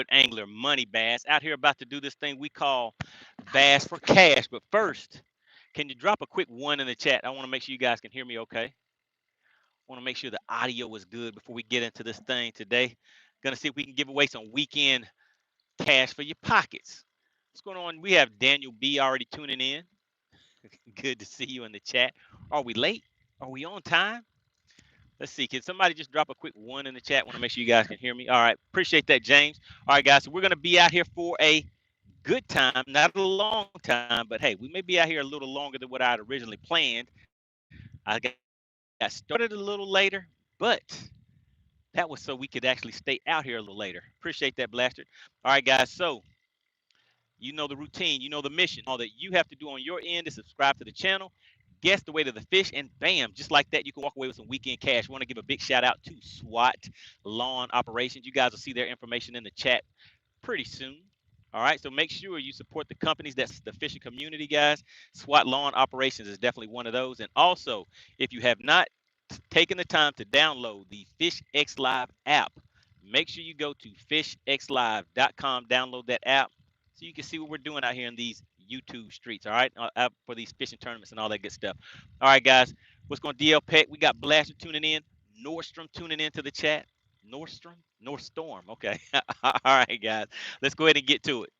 angler MoneyBass out here about to do this thing we call Bass for Cash. But first, can you drop a quick one in the chat? I want to make sure you guys can hear me okay. I want to make sure the audio is good before we get into this thing today. Gonna see if we can give away some weekend cash for your pockets. What's going on? We have Daniel B already tuning in. Good to see you in the chat. Are we late? Are we on time? Let's see. Can somebody just drop a quick one in the chat? Want to make sure you guys can hear me. All right. Appreciate that, James. All right, guys. So we're going to be out here for a good time, not a long time, but hey, we may be out here a little longer than what I had originally planned. I got started a little later, but that was so we could actually stay out here a little later. Appreciate that, Blaster. All right, guys. So you know the routine, you know the mission. All that you have to do on your end is subscribe to the channel, guess the weight of the fish, and bam, just like that, you can walk away with some weekend cash. Want to give a big shout out to SWAT Lawn Operations. You guys will see their information in the chat pretty soon. All right, so make sure you support the companies that's the fishing community, guys. SWAT Lawn Operations is definitely one of those. And also, if you have not taken the time to download the FishXLive app, make sure you go to FishXLive.com, download that app so you can see what we're doing out here in these YouTube streets, all right, for these fishing tournaments and all that good stuff. All right, guys, what's going on, DL Peck? We got Blaster tuning in, Nordstrom tuning into the chat. Nordstrom? Northstorm. Okay. All right, guys. Let's go ahead and get to it.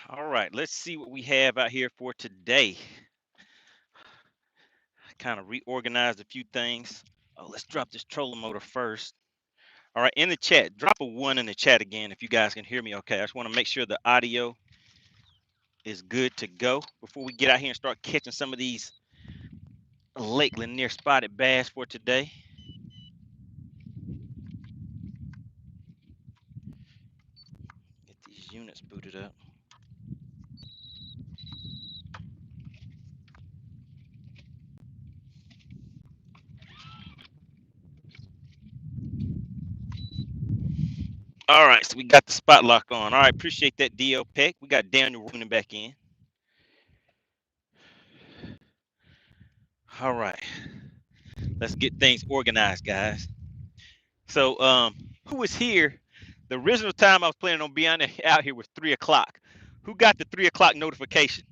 All right. Let's see what we have out here for today. Kind of reorganized a few things. Oh, let's drop this trolling motor first. All right. In the chat, drop a one in the chat again if you guys can hear me okay. I just want to make sure the audio is good to go before we get out here and start catching some of these Lake Lanier spotted bass for today. Get these units booted up. All right, so we got the spot lock on. All right, appreciate that, DL Peck. We got Daniel running back in. All right, let's get things organized, guys. So, who was here? The original time I was planning on being out here was 3 o'clock. Who got the 3 o'clock notification?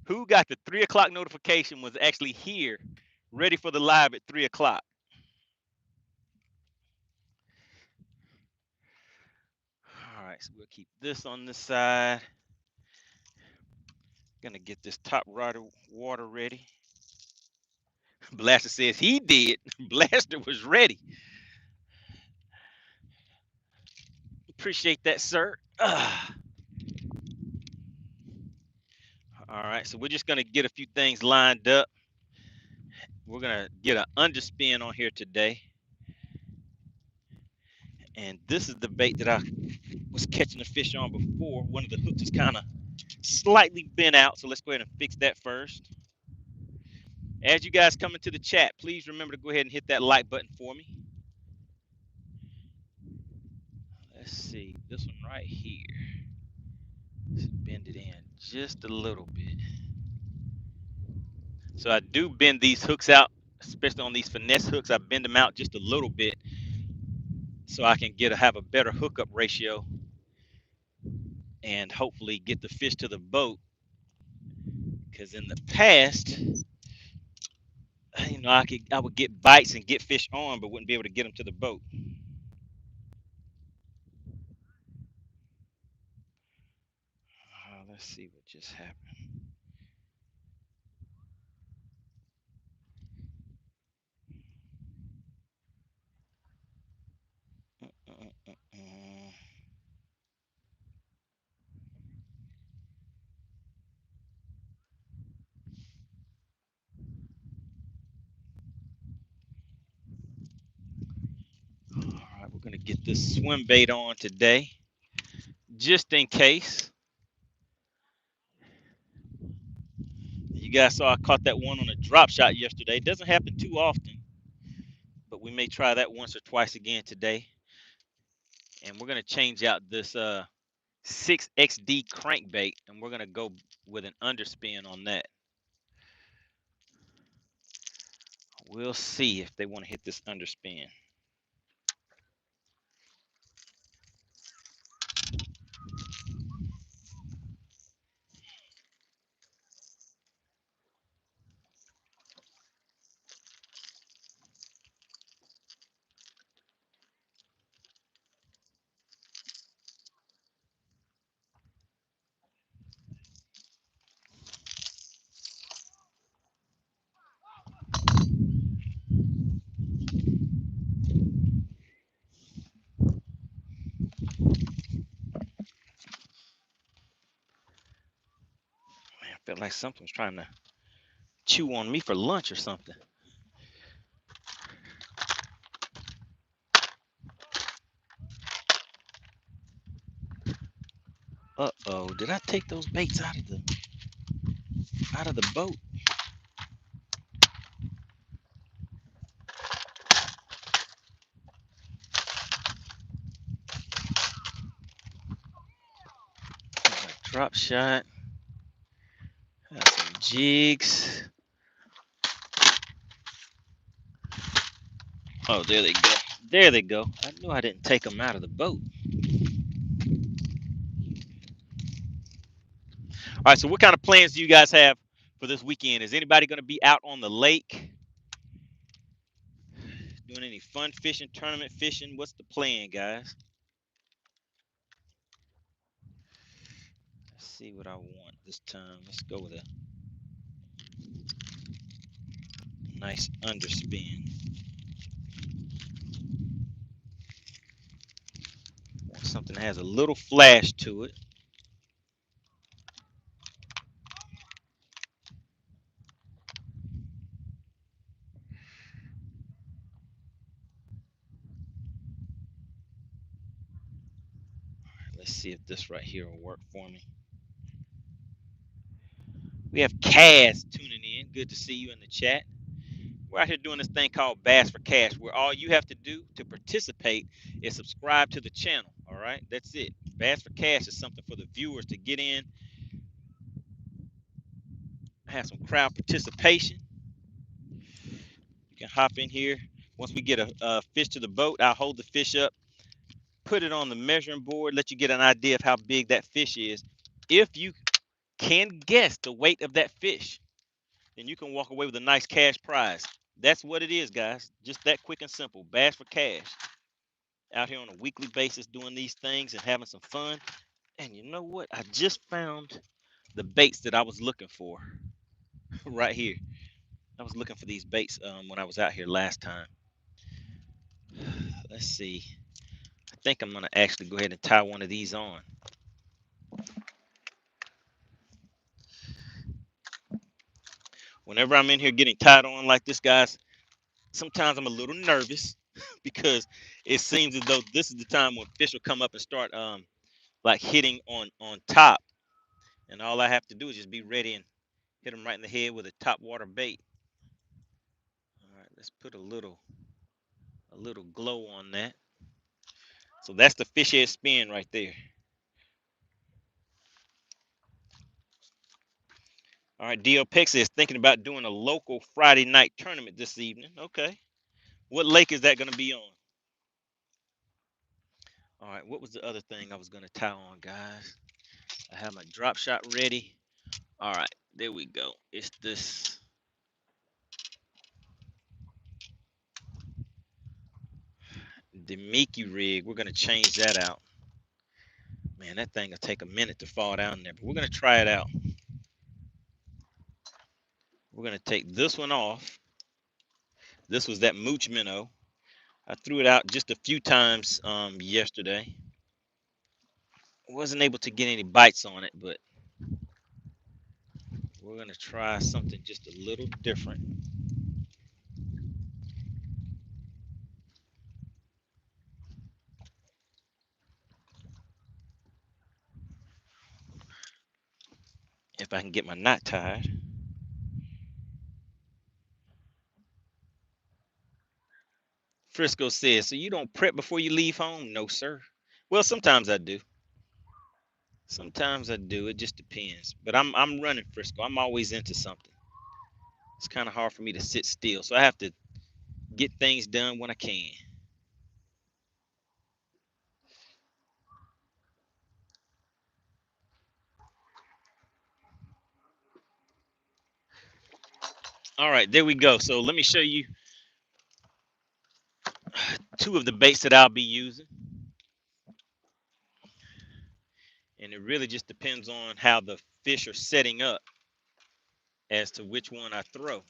Who got the 3 o'clock notification was actually here, ready for the live at 3 o'clock? All right, so we'll keep this on this side. Gonna get this top water ready. Blaster says he did. Blaster was ready. Appreciate that, sir. All right, so we're just gonna get a few things lined up. We're gonna get an underspin on here today. And this is the bait that I was catching the fish on before. One of the hooks is kind of slightly bent out, so let's go ahead and fix that first. As you guys come into the chat, please remember to go ahead and hit that like button for me. Let's see, this one right here. Let's bend it in just a little bit. So I do bend these hooks out, especially on these finesse hooks. I bend them out just a little bit so I can have a better hookup ratio and hopefully get the fish to the boat. Because in the past, I would get bites and get fish on, but wouldn't be able to get them to the boat. Let's see what just happened. All right, we're gonna get this swim bait on today, just in case. You guys saw I caught that one on a drop shot yesterday. It doesn't happen too often, but we may try that once or twice again today. And we're gonna change out this 6XD crankbait, and we're gonna go with an underspin on that. We'll see if they want to hit this underspin. Man, I feel like something's trying to chew on me for lunch or something. Uh-oh, did I take those baits out of the boat? Drop shot. Got some jigs. Oh, there they go. There they go. I knew I didn't take them out of the boat. All right, so what kind of plans do you guys have for this weekend? Is anybody going to be out on the lake? Doing any fun fishing, tournament fishing? What's the plan, guys? Let's see what I want this time. Let's go with a nice underspin. Want something that has a little flash to it. Let's see if this right here will work for me. We have Cass tuning in. Good to see you in the chat. We're out here doing this thing called Bass for Cash, where all you have to do to participate is subscribe to the channel. All right, that's it. Bass for Cash is something for the viewers to get in, have some crowd participation. You can hop in here. Once we get a fish to the boat, I'll hold the fish up, put it on the measuring board, let you get an idea of how big that fish is. If you can guess the weight of that fish, then you can walk away with a nice cash prize. That's what it is, guys. Just that quick and simple. Bass for Cash. Out here on a weekly basis doing these things and having some fun. And you know what? I just found the baits that I was looking for right here. I was looking for these baits when I was out here last time. Let's see. I think I'm gonna actually go ahead and tie one of these on. Whenever I'm in here getting tied on like this, guys, sometimes I'm a little nervous because it seems as though this is the time when fish will come up and start like hitting on top, and all I have to do is just be ready and hit them right in the head with a top water bait. All right, let's put a little glow on that. So that's the fish head spin right there. All right, DLPEX is thinking about doing a local Friday night tournament this evening. Okay. What lake is that going to be on? All right, what was the other thing I was going to tie on, guys? I have my drop shot ready. All right, there we go. It's this. The Mickey rig. We're going to change that out. Man, that thing will take a minute to fall down there, but we're going to try it out. We're going to take this one off. This was that Mooch minnow. I threw it out just a few times yesterday. Wasn't able to get any bites on it, but we're going to try something just a little different. If I can get my knot tied. Frisco says, so you don't prep before you leave home? No, sir. Well, sometimes I do. Sometimes I do. It just depends. But I'm running, Frisco. I'm always into something. It's kind of hard for me to sit still, so I have to get things done when I can. All right, there we go. So let me show you two of the baits that I'll be using. And it really just depends on how the fish are setting up as to which one I throw.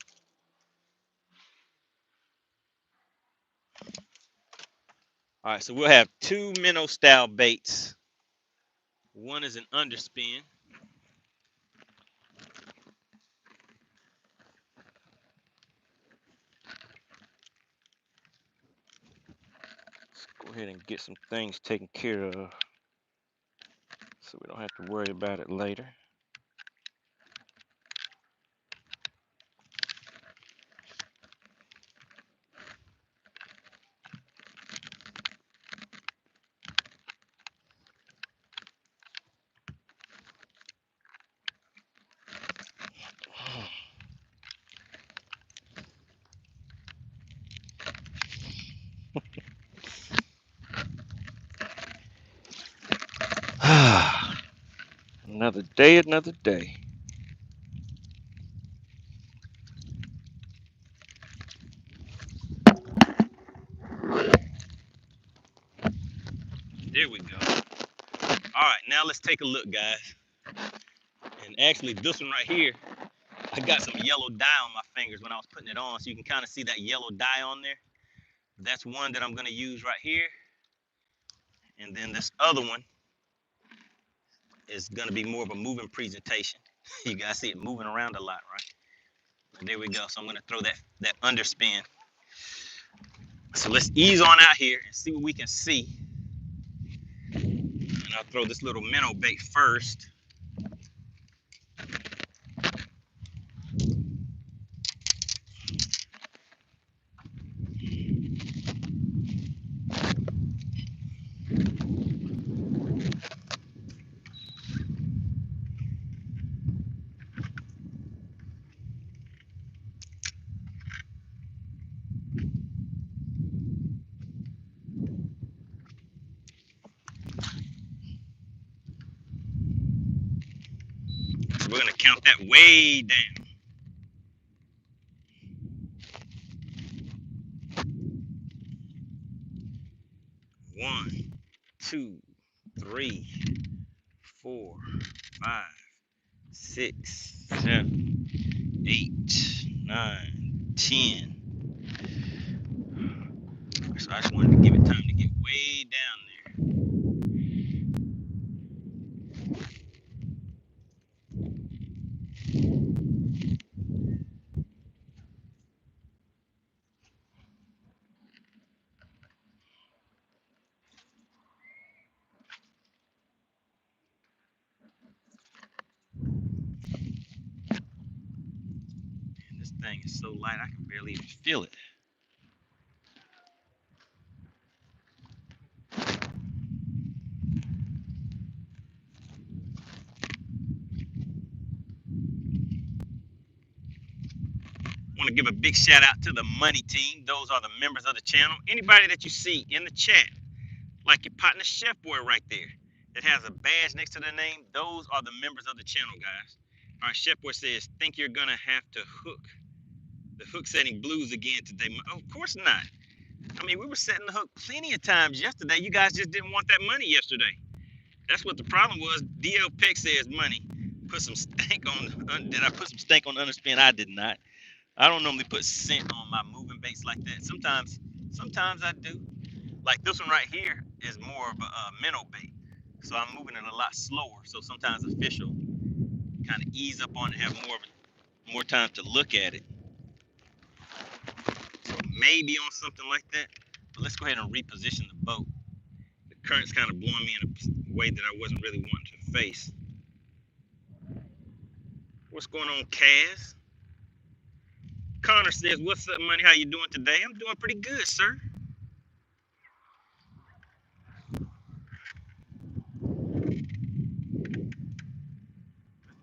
All right, so we'll have two minnow style baits. One is an underspin. Let's go ahead and get some things taken care of so we don't have to worry about it later. Another day, another day. There we go. All right, now let's take a look, guys. And actually, this one right here, I got some yellow dye on my fingers when I was putting it on, so you can kind of see that yellow dye on there. That's one that I'm going to use right here. And then this other one is going to be more of a moving presentation. You guys see it moving around a lot, right? And there we go. So I'm going to throw that underspin. So let's ease on out here and see what we can see. And I'll throw this little minnow bait first. We're going to count that way down. 1, 2, 3, 4, 5, 6, 7, 8, 9, 10. So I just wanted to give it time to get way down there. And this thing is so light I can barely even feel it. I want to give a big shout out to the Money Team. Those are the members of the channel. Anybody that you see in the chat, like your partner Chef Boy right there, that has a badge next to their name, those are the members of the channel, guys. All right, Chef Boy says, think you're gonna have to hook the hook setting blues again today? Of course not. I mean, we were setting the hook plenty of times yesterday. You guys just didn't want that money yesterday. That's what the problem was. DL Peck says money. Put some stank on. Did I put some stank on underspin? I did not. I don't normally put scent on my moving baits like that. Sometimes I do. Like this one right here is more of a minnow bait, so I'm moving it a lot slower. So sometimes the fish will kind of ease up on it, have more time to look at it. So maybe on something like that. But let's go ahead and reposition the boat. The current's kind of blowing me in a way that I wasn't really wanting to face. What's going on, Kaz? Connor says, what's up, money? How you doing today? I'm doing pretty good, sir. I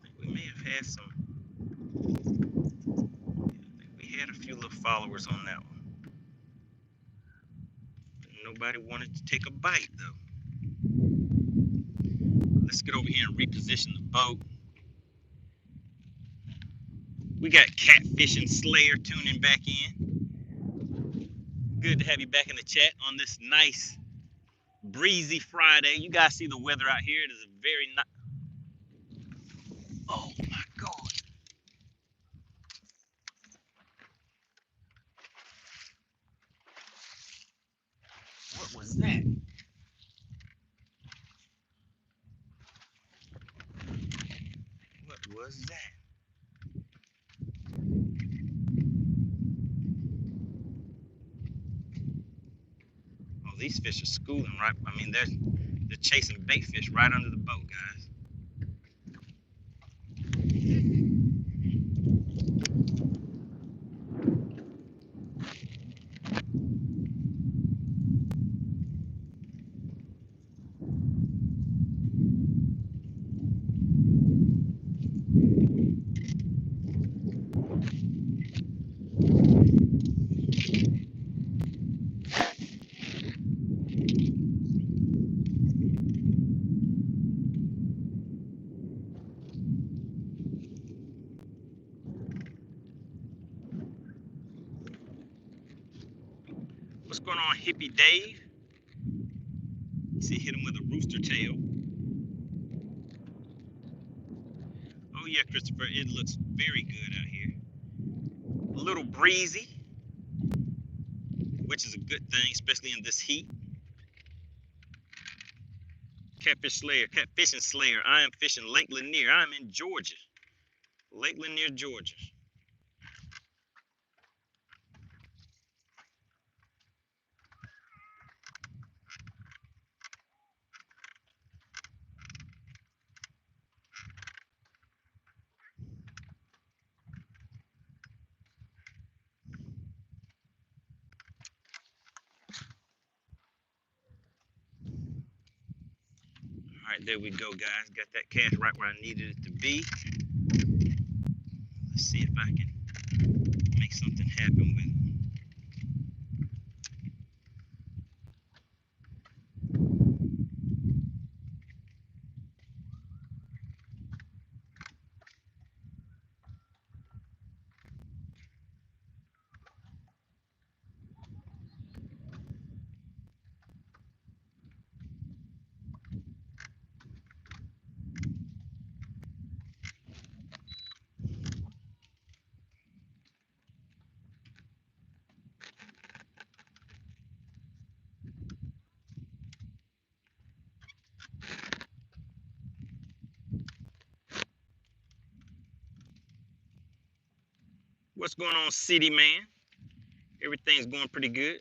think we may have had some. I think we had a few little followers on that one. But nobody wanted to take a bite, though. Let's get over here and reposition the boat. We got Catfish and Slayer tuning back in. Good to have you back in the chat on this nice breezy Friday. You guys see the weather out here. It is a very nice. Oh my God. What was that? What was that? Oh, these fish are schooling, right? I mean, they're chasing bait fish right under the boat, guys. What's going on, Hippie Dave? See, hit him with a rooster tail. Oh yeah, Christopher, it looks very good out here. A little breezy, which is a good thing, especially in this heat. Catfish Slayer, Catfishing Slayer. I am fishing Lake Lanier. I'm in Georgia. Lake Lanier, Georgia. All right, there we go, guys. Got that cast right where I needed it to be. Let's see if I can make something happen with it. What's going on, City Man? Everything's going pretty good.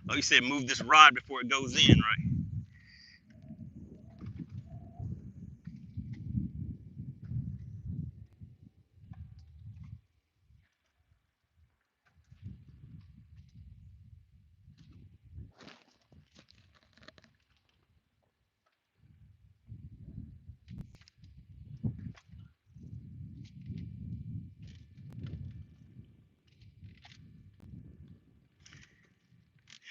Oh, you said move this rod before it goes in, right?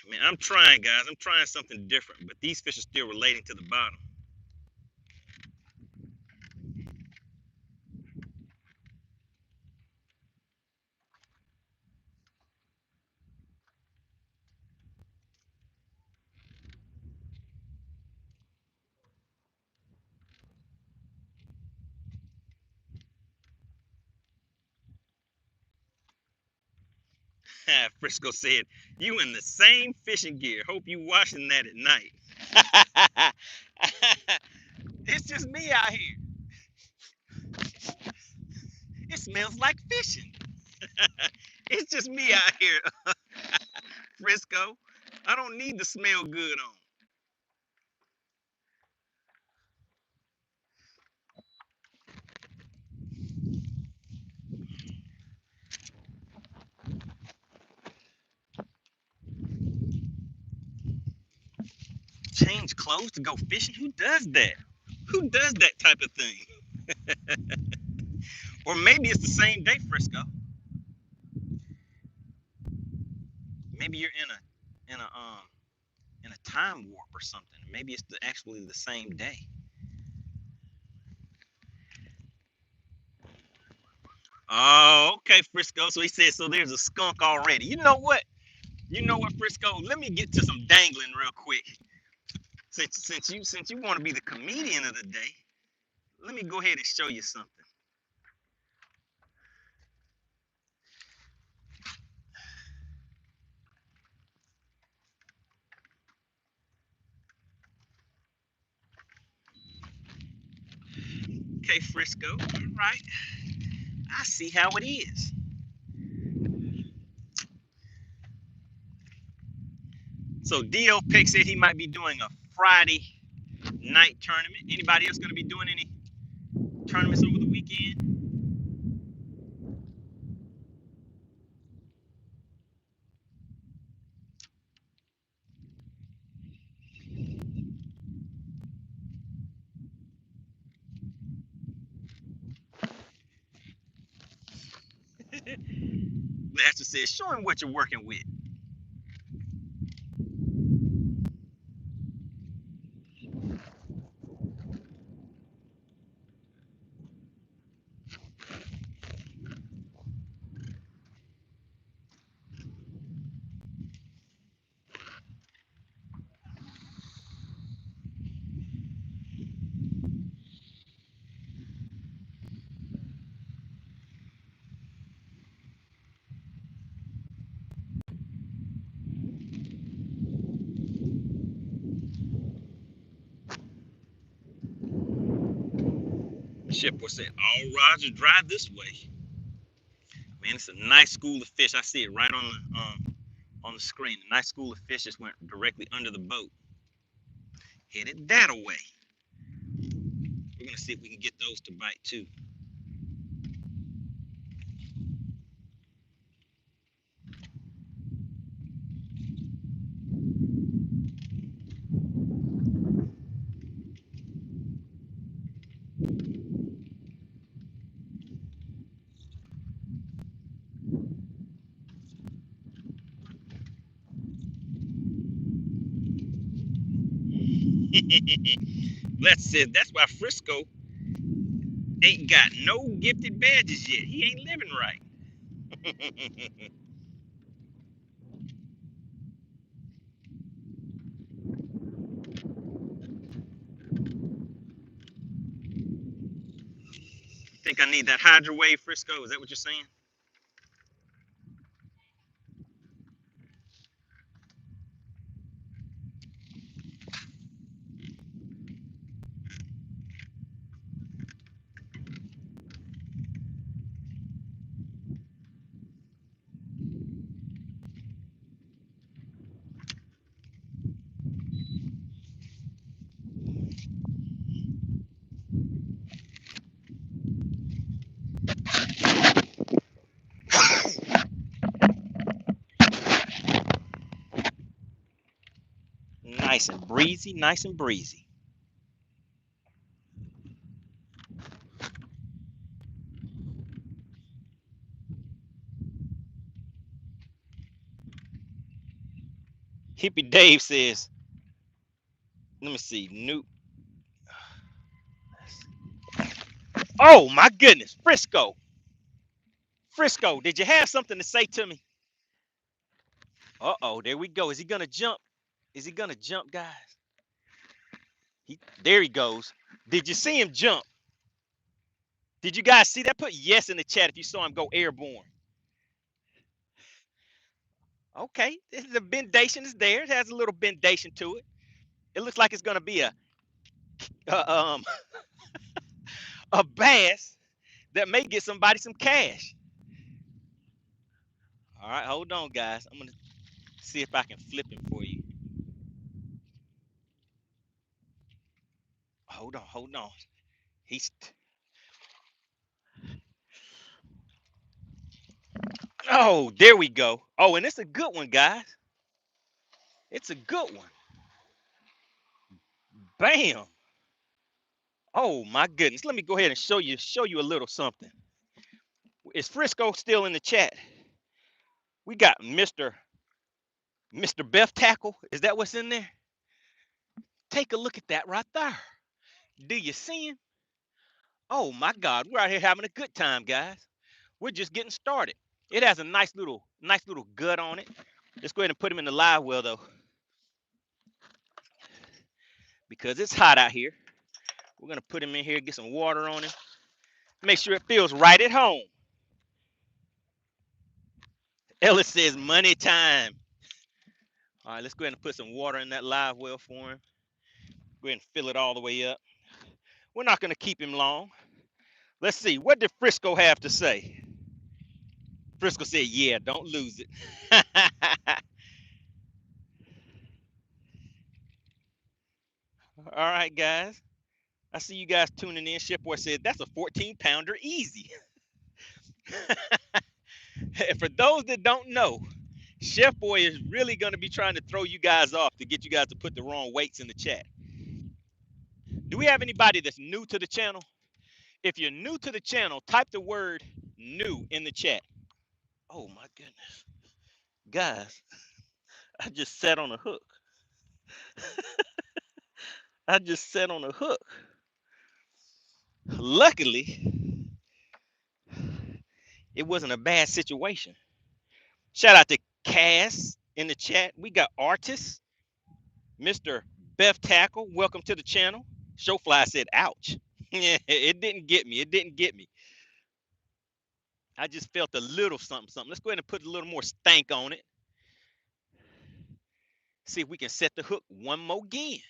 Man, I'm trying, guys. I'm trying something different, but these fish are still relating to the bottom. Frisco said, you in the same fishing gear. Hope you washing that at night. It's just me out here. It smells like fishing. It's just me out here, Frisco. I don't need to smell good on. Change clothes to go fishing? Who does that? Who does that type of thing? Or maybe it's the same day, Frisco. Maybe you're in a time warp or something. Maybe it's actually the same day. Oh, okay, Frisco. So he said, so there's a skunk already. You know what? You know what, Frisco? Let me get to some dangling real quick. Since you want to be the comedian of the day, let me go ahead and show you something. Okay, Frisco. All right. I see how it is. So DL Pick said he might be doing a Friday night tournament. Anybody else going to be doing any tournaments over the weekend? Master says, show him what you're working with. Shipboard said, all rods are dry this way. Man, it's a nice school of fish. I see it right on the screen. A nice school of fish just went directly under the boat. Headed that away. We're gonna see if we can get those to bite too. Let's say that's why Frisco ain't got no gifted badges yet. He ain't living right. Think I need that Hydro Wave, Frisco? Is that what you're saying? Nice and breezy, nice and breezy. Hippie Dave says, let me see, new. Oh my goodness, Frisco. Frisco, did you have something to say to me? Uh-oh, there we go. Is he gonna jump? Is he gonna jump, guys? There he goes. Did you see him jump? Did you guys see that? Put yes in the chat if you saw him go airborne. Okay, the bendation is there. It has a little bendation to it. It looks like it's gonna be a a bass that may get somebody some cash. All right, hold on, guys. I'm gonna see if I can flip him for you. Hold on, hold on. He's oh, there we go. Oh, and it's a good one, guys. It's a good one. Bam. Oh my goodness. Let me go ahead and show you a little something. Is Frisco still in the chat? We got Mr. Beth Tackle. Is that what's in there? Take a look at that right there. Do you see him? Oh my God, we're out here having a good time, guys. We're just getting started. It has a nice little gut on it. Let's go ahead and put him in the live well though, because it's hot out here. We're gonna put him in here, get some water on him, make sure it feels right at home. Ellis says money time. All right, let's go ahead and put some water in that live well for him. Go ahead and fill it all the way up. We're not gonna keep him long. Let's see, what did Frisco have to say? Frisco said, yeah, don't lose it. All right, guys. I see you guys tuning in. Chef Boy said, that's a 14-pounder easy. For those that don't know, Chef Boy is really going to be trying to throw you guys off to get you guys to put the wrong weights in the chat. Do we have anybody that's new to the channel? If you're new to the channel, type the word new in the chat. Oh my goodness. Guys, I just sat on a hook. I just sat on a hook. Luckily, it wasn't a bad situation. Shout out to Cass in the chat. We got artists. Mr. Beth Tackle, welcome to the channel. Showfly said, ouch. Yeah, it didn't get me. It didn't get me. I just felt a little something. Let's go ahead and put a little more stank on it. See if we can set the hook one more again.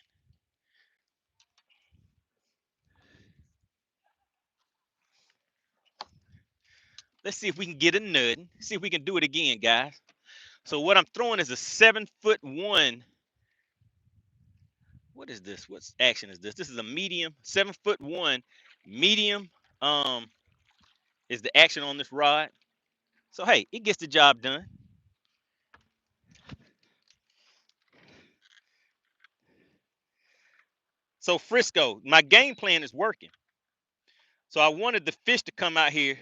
Let's see if we can get a nut. See if we can do it again, guys. So what I'm throwing is a 7'1". What is this? What action is this? This is a medium, 7'1" medium. Is the action on this rod. So hey, it gets the job done. So Frisco, my game plan is working. So I wanted the fish to come out here,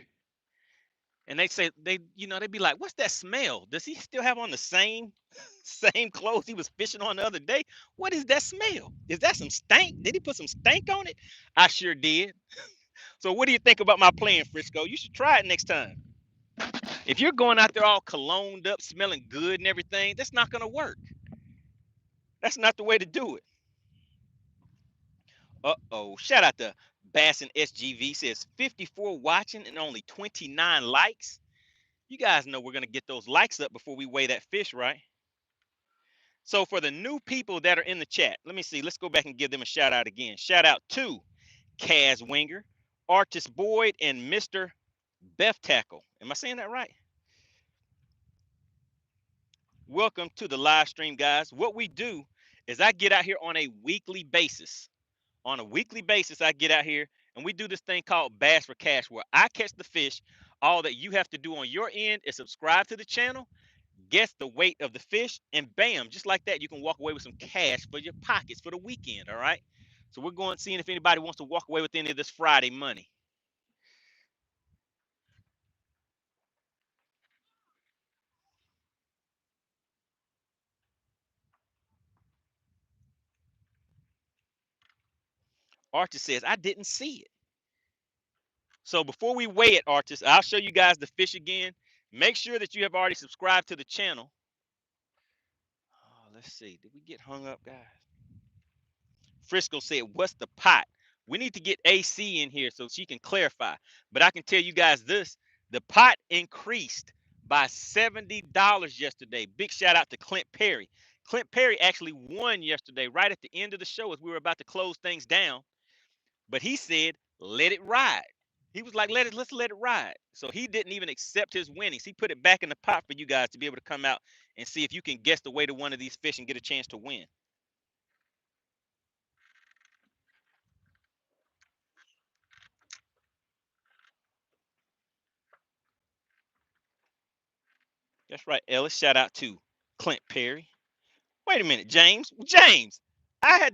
and they'd be like, "What's that smell? Does he still have on the same clothes he was fishing on the other day? What is that smell? Is that some stank? Did he put some stank on it?" I sure did. So what do you think about my plan, Frisco? You should try it next time. If you're going out there all cologned up, smelling good and everything, that's not gonna work. That's not the way to do it. Uh-oh. Shout out to Bass and SGV, says 54 watching and only 29 likes. You guys know we're going to get those likes up before we weigh that fish, right? So for the new people that are in the chat, let me see. Let's go back and give them a shout out again. Shout out to Kaz Winger, Artist Boyd, and Mr. Beth Tackle. Am I saying that right? Welcome to the live stream, guys. What we do is I get out here on a weekly basis. On a weekly basis, I get out here and we do this thing called Bass for Cash, where I catch the fish. All that you have to do on your end is subscribe to the channel, guess the weight of the fish, and bam, just like that, you can walk away with some cash for your pockets for the weekend, all right? So we're going seeing if anybody wants to walk away with any of this Friday money. Archer says, I didn't see it. So before we weigh it, Artist, I'll show you guys the fish again. Make sure that you have already subscribed to the channel. Oh, let's see. Did we get hung up, guys? Frisco said, what's the pot? We need to get AC in here so she can clarify. But I can tell you guys this. The pot increased by $70 yesterday. Big shout out to Clint Perry. Clint Perry actually won yesterday right at the end of the show as we were about to close things down. But he said, let it ride. He was like, let's let it ride. So he didn't even accept his winnings. He put it back in the pot for you guys to be able to come out and see if you can guess the weight of one of these fish and get a chance to win. That's right, Ellis. Shout out to Clint Perry. Wait a minute, James. James,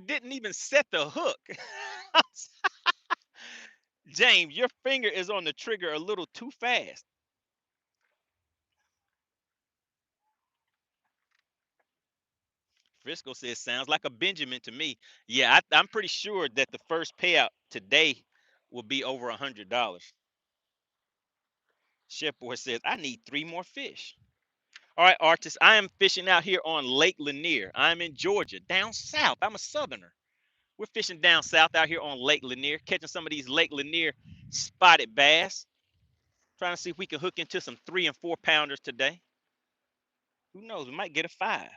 didn't even set the hook. James, your finger is on the trigger a little too fast. Frisco says, sounds like a Benjamin to me. Yeah, I'm pretty sure that the first payout today will be over $100. Chef Boy says, I need 3 more fish. All right, artists, I am fishing out here on Lake Lanier. I'm in Georgia, down south. I'm a southerner. We're fishing down south out here on Lake Lanier, catching some of these Lake Lanier spotted bass. Trying to see if we can hook into some 3 and 4 pounders today. Who knows? We might get a 5.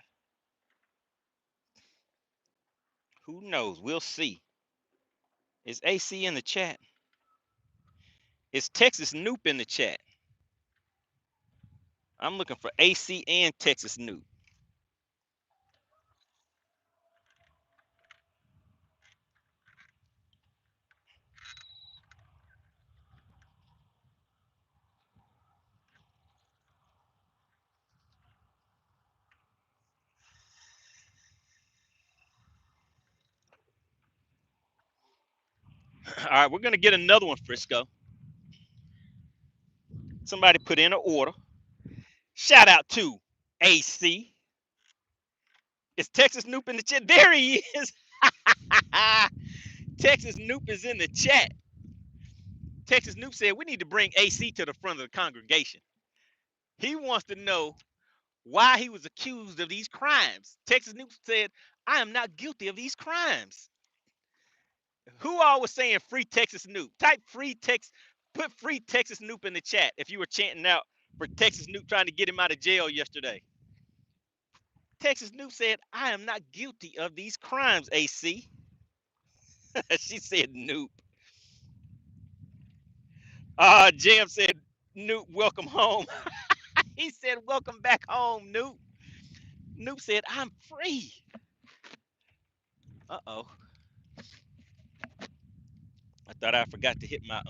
Who knows? We'll see. Is AC in the chat? Is Texas Noop in the chat? I'm looking for AC and Texas Noop. All right, we're going to get another one, Frisco. Somebody put in an order. Shout out to AC. Is Texas Noop in the chat? There he is. Texas Noop is in the chat. Texas Noop said we need to bring AC to the front of the congregation. He wants to know why he was accused of these crimes. Texas Noop said, I am not guilty of these crimes. Who all was saying free Texas Noop? Type free Texas, put free Texas Noop in the chat if you were chanting out for Texas Noop trying to get him out of jail yesterday. Texas Noop said, I am not guilty of these crimes, AC. She said Noop. Jam said, Noop, welcome home. He said, welcome back home, Noop. Noop said, I'm free. Uh-oh. I thought I forgot to hit my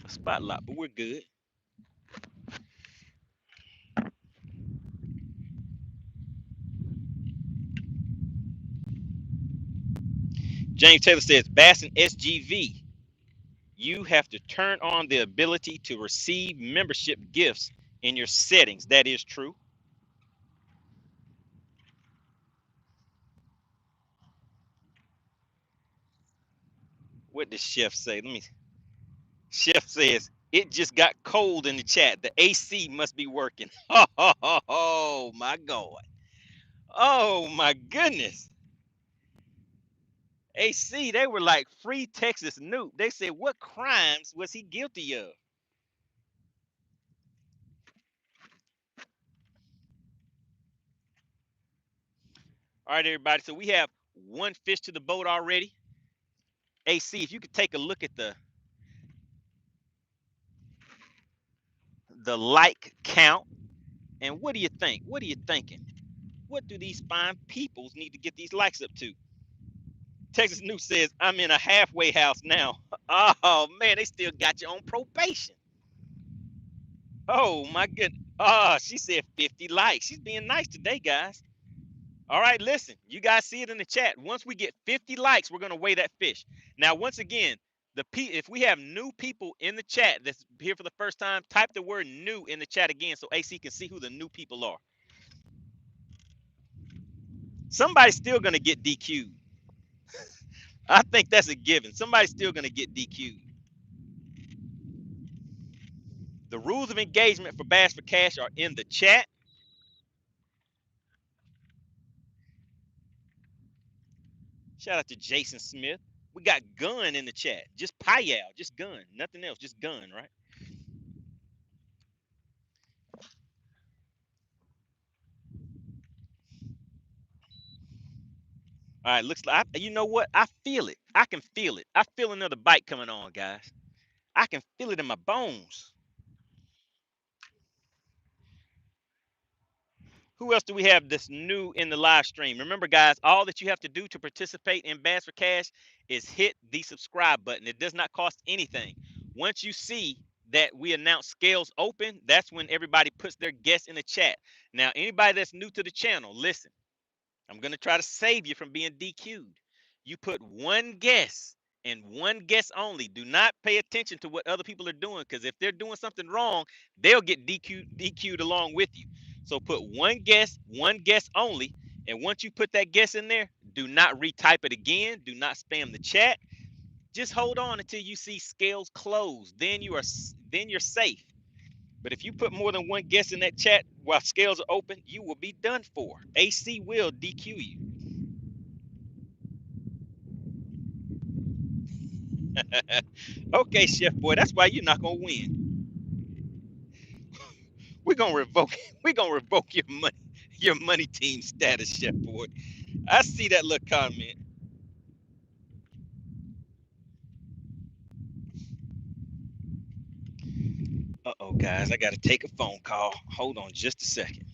spotlight, but we're good. James Taylor says, Bass and SGV, you have to turn on the ability to receive membership gifts in your settings. That is true. What does Chef say? Let me. Chef says, it just got cold in the chat. The AC must be working. Oh my God. Oh my goodness. AC, they were like free Texas Noop. They said, what crimes was he guilty of? All right, everybody. So we have 1 fish to the boat already. AC, if you could take a look at the like count, and what do you think? What are you thinking? What do these fine peoples need to get these likes up to? Texas News says, I'm in a halfway house now. Oh, man, they still got you on probation. Oh, my goodness. Oh, she said 50 likes. She's being nice today, guys. All right, listen, you guys see it in the chat. Once we get 50 likes, we're gonna weigh that fish. Now, once again, if we have new people in the chat that's here for the first time, type the word new in the chat again so AC can see who the new people are. Somebody's still gonna get DQ'd. I think that's a given. Somebody's still gonna get DQ'd. The rules of engagement for Bass for Cash are in the chat. Shout out to Jason Smith. We got gun in the chat. Just payal, just gun, nothing else, just gun, right? All right, looks like you know what? I feel it. I can feel it. I feel another bite coming on, guys. I can feel it in my bones. Who else do we have that's new in the live stream? Remember, guys, all that you have to do to participate in Bass for Cash is hit the subscribe button. It does not cost anything. Once you see that we announce scales open, that's when everybody puts their guess in the chat. Now, anybody that's new to the channel, listen. I'm going to try to save you from being DQ'd. You put one guess and one guess only. Do not pay attention to what other people are doing, because if they're doing something wrong, they'll get DQ'd along with you. So put one guess only. And once you put that guess in there, do not retype it again. Do not spam the chat. Just hold on until you see scales close. Then you're safe. But if you put more than one guess in that chat while scales are open, you will be done for. AC will DQ you. Okay, Chef Boy, that's why you're not gonna win. We're gonna revoke. We're gonna revoke your money team status, Chef Boy. I see that little comment. Uh-oh, guys, I gotta take a phone call. Hold on just a second.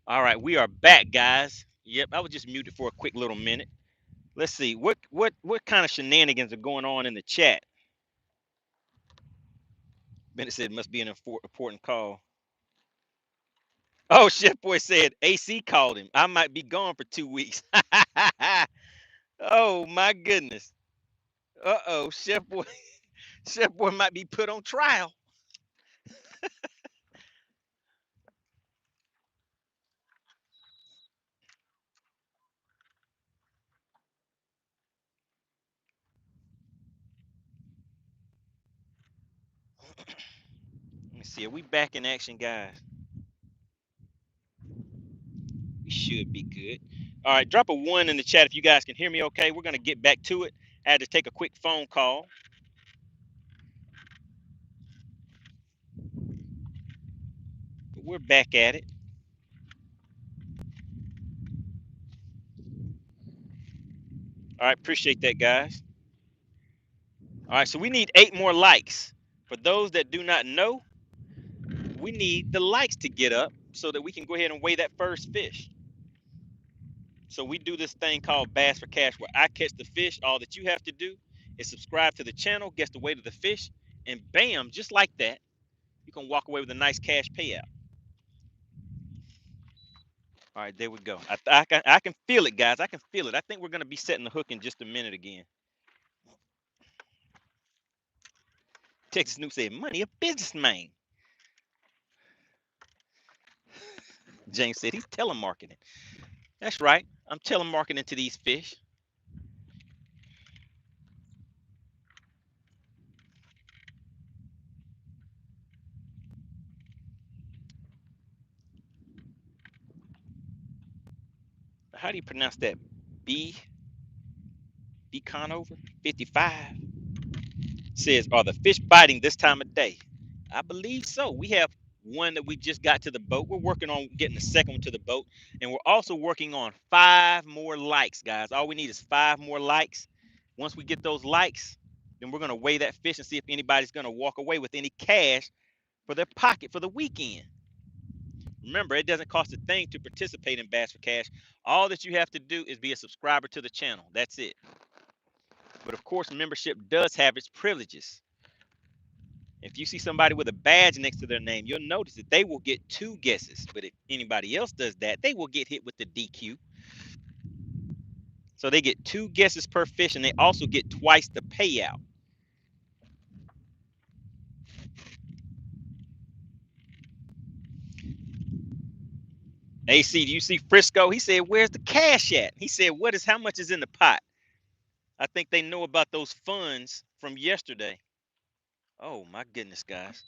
All right, we are back, guys. Yep, I was just muted for a quick little minute. Let's see what kind of shenanigans are going on in the chat. Bennett said it must be an important call. Oh, Chef Boy said AC called him. I might be gone for 2 weeks. Oh my goodness. Uh-oh, Chef Boy. Chef Boy might be put on trial. Let me see. Are we back in action, guys? We should be good. All right, drop a 1 in the chat if you guys can hear me okay. We're going to get back to it. I had to take a quick phone call, but we're back at it. All right, appreciate that, guys. All right, so we need 8 more likes. For those that do not know, we need the likes to get up so that we can go ahead and weigh that first fish. So we do this thing called Bass for Cash where I catch the fish. All that you have to do is subscribe to the channel, guess the weight of the fish, and bam, just like that, you can walk away with a nice cash payout. All right, there we go. I can feel it, guys. I can feel it. I think we're going to be setting the hook in just a minute again. Texas Snoop said, money a businessman. James said he's telemarketing. That's right. I'm telemarketing to these fish. How do you pronounce that? B Conover 55 says, are the fish biting this time of day? I believe so. We have one that we just got to the boat. We're working on getting the second one to the boat. And we're also working on 5 more likes, guys. All we need is 5 more likes. Once we get those likes, then we're going to weigh that fish and see if anybody's going to walk away with any cash for their pocket for the weekend. Remember, it doesn't cost a thing to participate in Bass for Cash. All that you have to do is be a subscriber to the channel. That's it. But of course, membership does have its privileges. If you see somebody with a badge next to their name, you'll notice that they will get 2 guesses. But if anybody else does that, they will get hit with the DQ. So they get 2 guesses per fish, and they also get twice the payout. AC, do you see Frisco? He said, where's the cash at? He said, how much is in the pot? I think they know about those funds from yesterday. Oh my goodness, guys.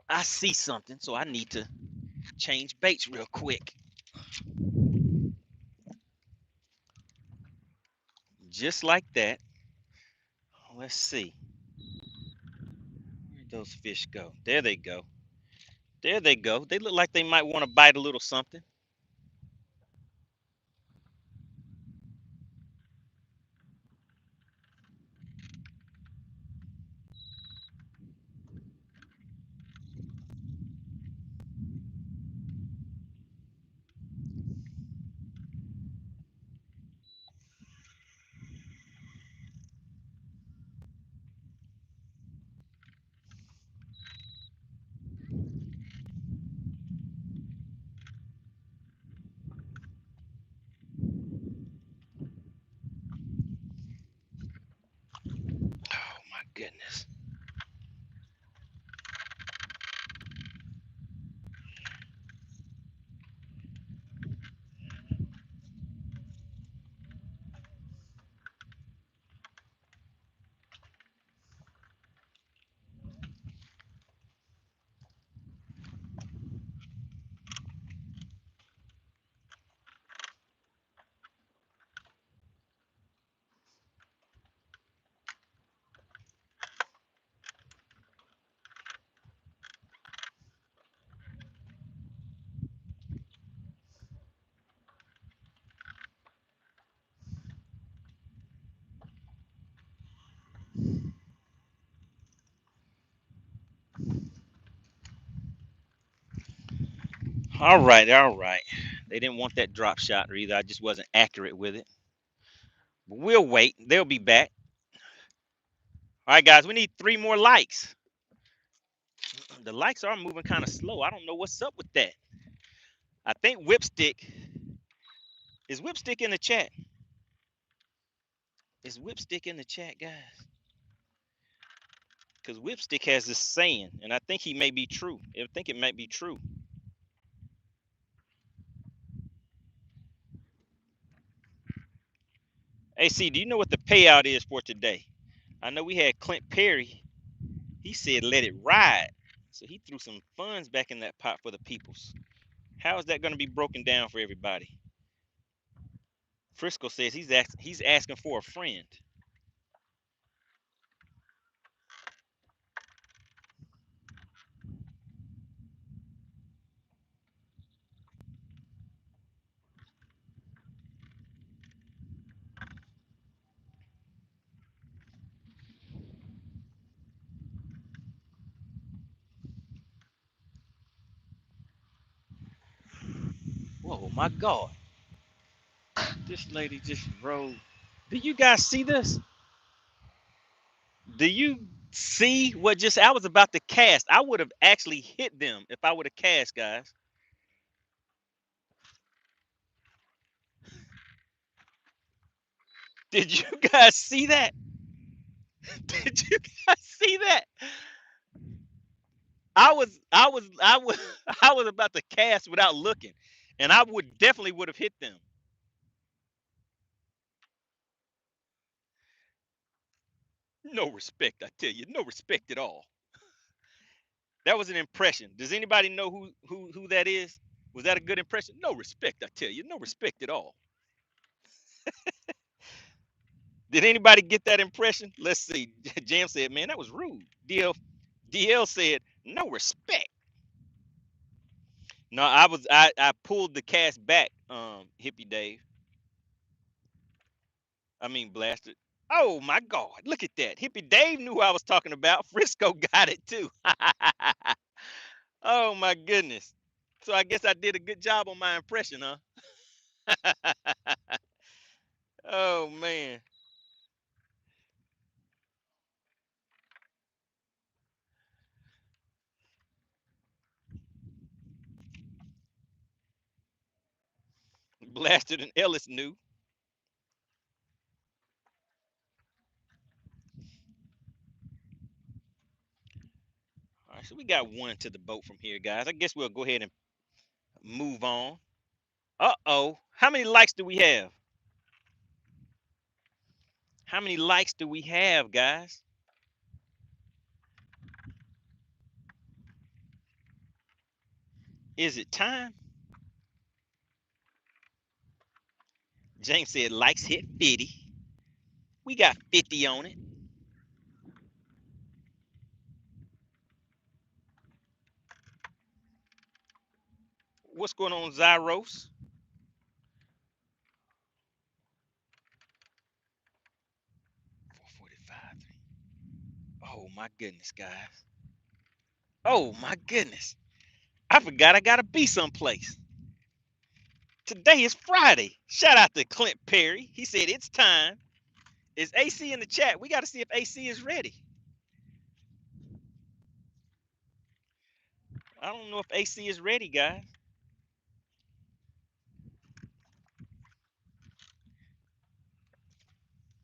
I see something, so I need to change baits real quick. Just like that. Let's see. Where'd those fish go? There they go. There they go. They look like they might want to bite a little something. All right, all right. They didn't want that drop shot either. I just wasn't accurate with it. But we'll wait. They'll be back. All right, guys, we need 3 more likes. The likes are moving kind of slow. I don't know what's up with that. I think Whipstick is Whipstick in the chat. Is Whipstick in the chat, guys? Because Whipstick has this saying, and I think he may be true. I think it might be true. AC, do you know what the payout is for today? I know we had Clint Perry. He said let it ride. So he threw some funds back in that pot for the peoples. How is that going to be broken down for everybody? Frisco says he's asking for a friend. Whoa, my God. This lady just rode. Do you guys see this? Do you see what just I was about to cast? I would have actually hit them if I would have cast, guys. Did you guys see that? Did you guys see that? I was I was about to cast without looking, and I would definitely would have hit them. No respect, I tell you, no respect at all. That was an impression. Does anybody know who that is? Was that a good impression? No respect, I tell you, no respect at all. Did anybody get that impression? Let's see. Jam said, "Man, that was rude." DL said, "No respect." No, I pulled the cast back, Hippie Dave. I mean blasted. Oh my God, look at that. Hippie Dave knew who I was talking about. Frisco got it too. Oh my goodness. So I guess I did a good job on my impression, huh? Oh man. Blasted and Ellis knew. All right, so we got one to the boat from here, guys. I guess we'll go ahead and move on. Uh-oh. How many likes do we have? How many likes do we have, guys? Is it time? James said likes hit 50. We got 50 on it. What's going on, Zyros? 445. Oh my goodness, guys. Oh my goodness. I forgot I gotta be someplace. Today is Friday. Shout out to Clint Perry. He said it's time. Is AC in the chat? We got to see if AC is ready. I don't know if AC is ready, guys.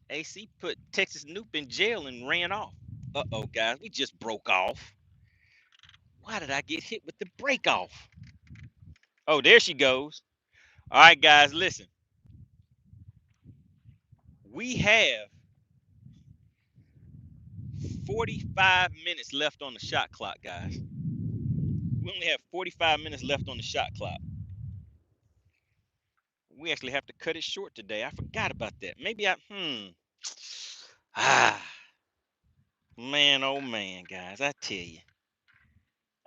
AC put Texas Noop in jail and ran off. Uh-oh, guys. We just broke off. Why did I get hit with the break off? Oh, there she goes. All right, guys, listen. We have 45 minutes left on the shot clock, guys. We only have 45 minutes left on the shot clock. We actually have to cut it short today. I forgot about that. Maybe man, oh man, guys. I tell you.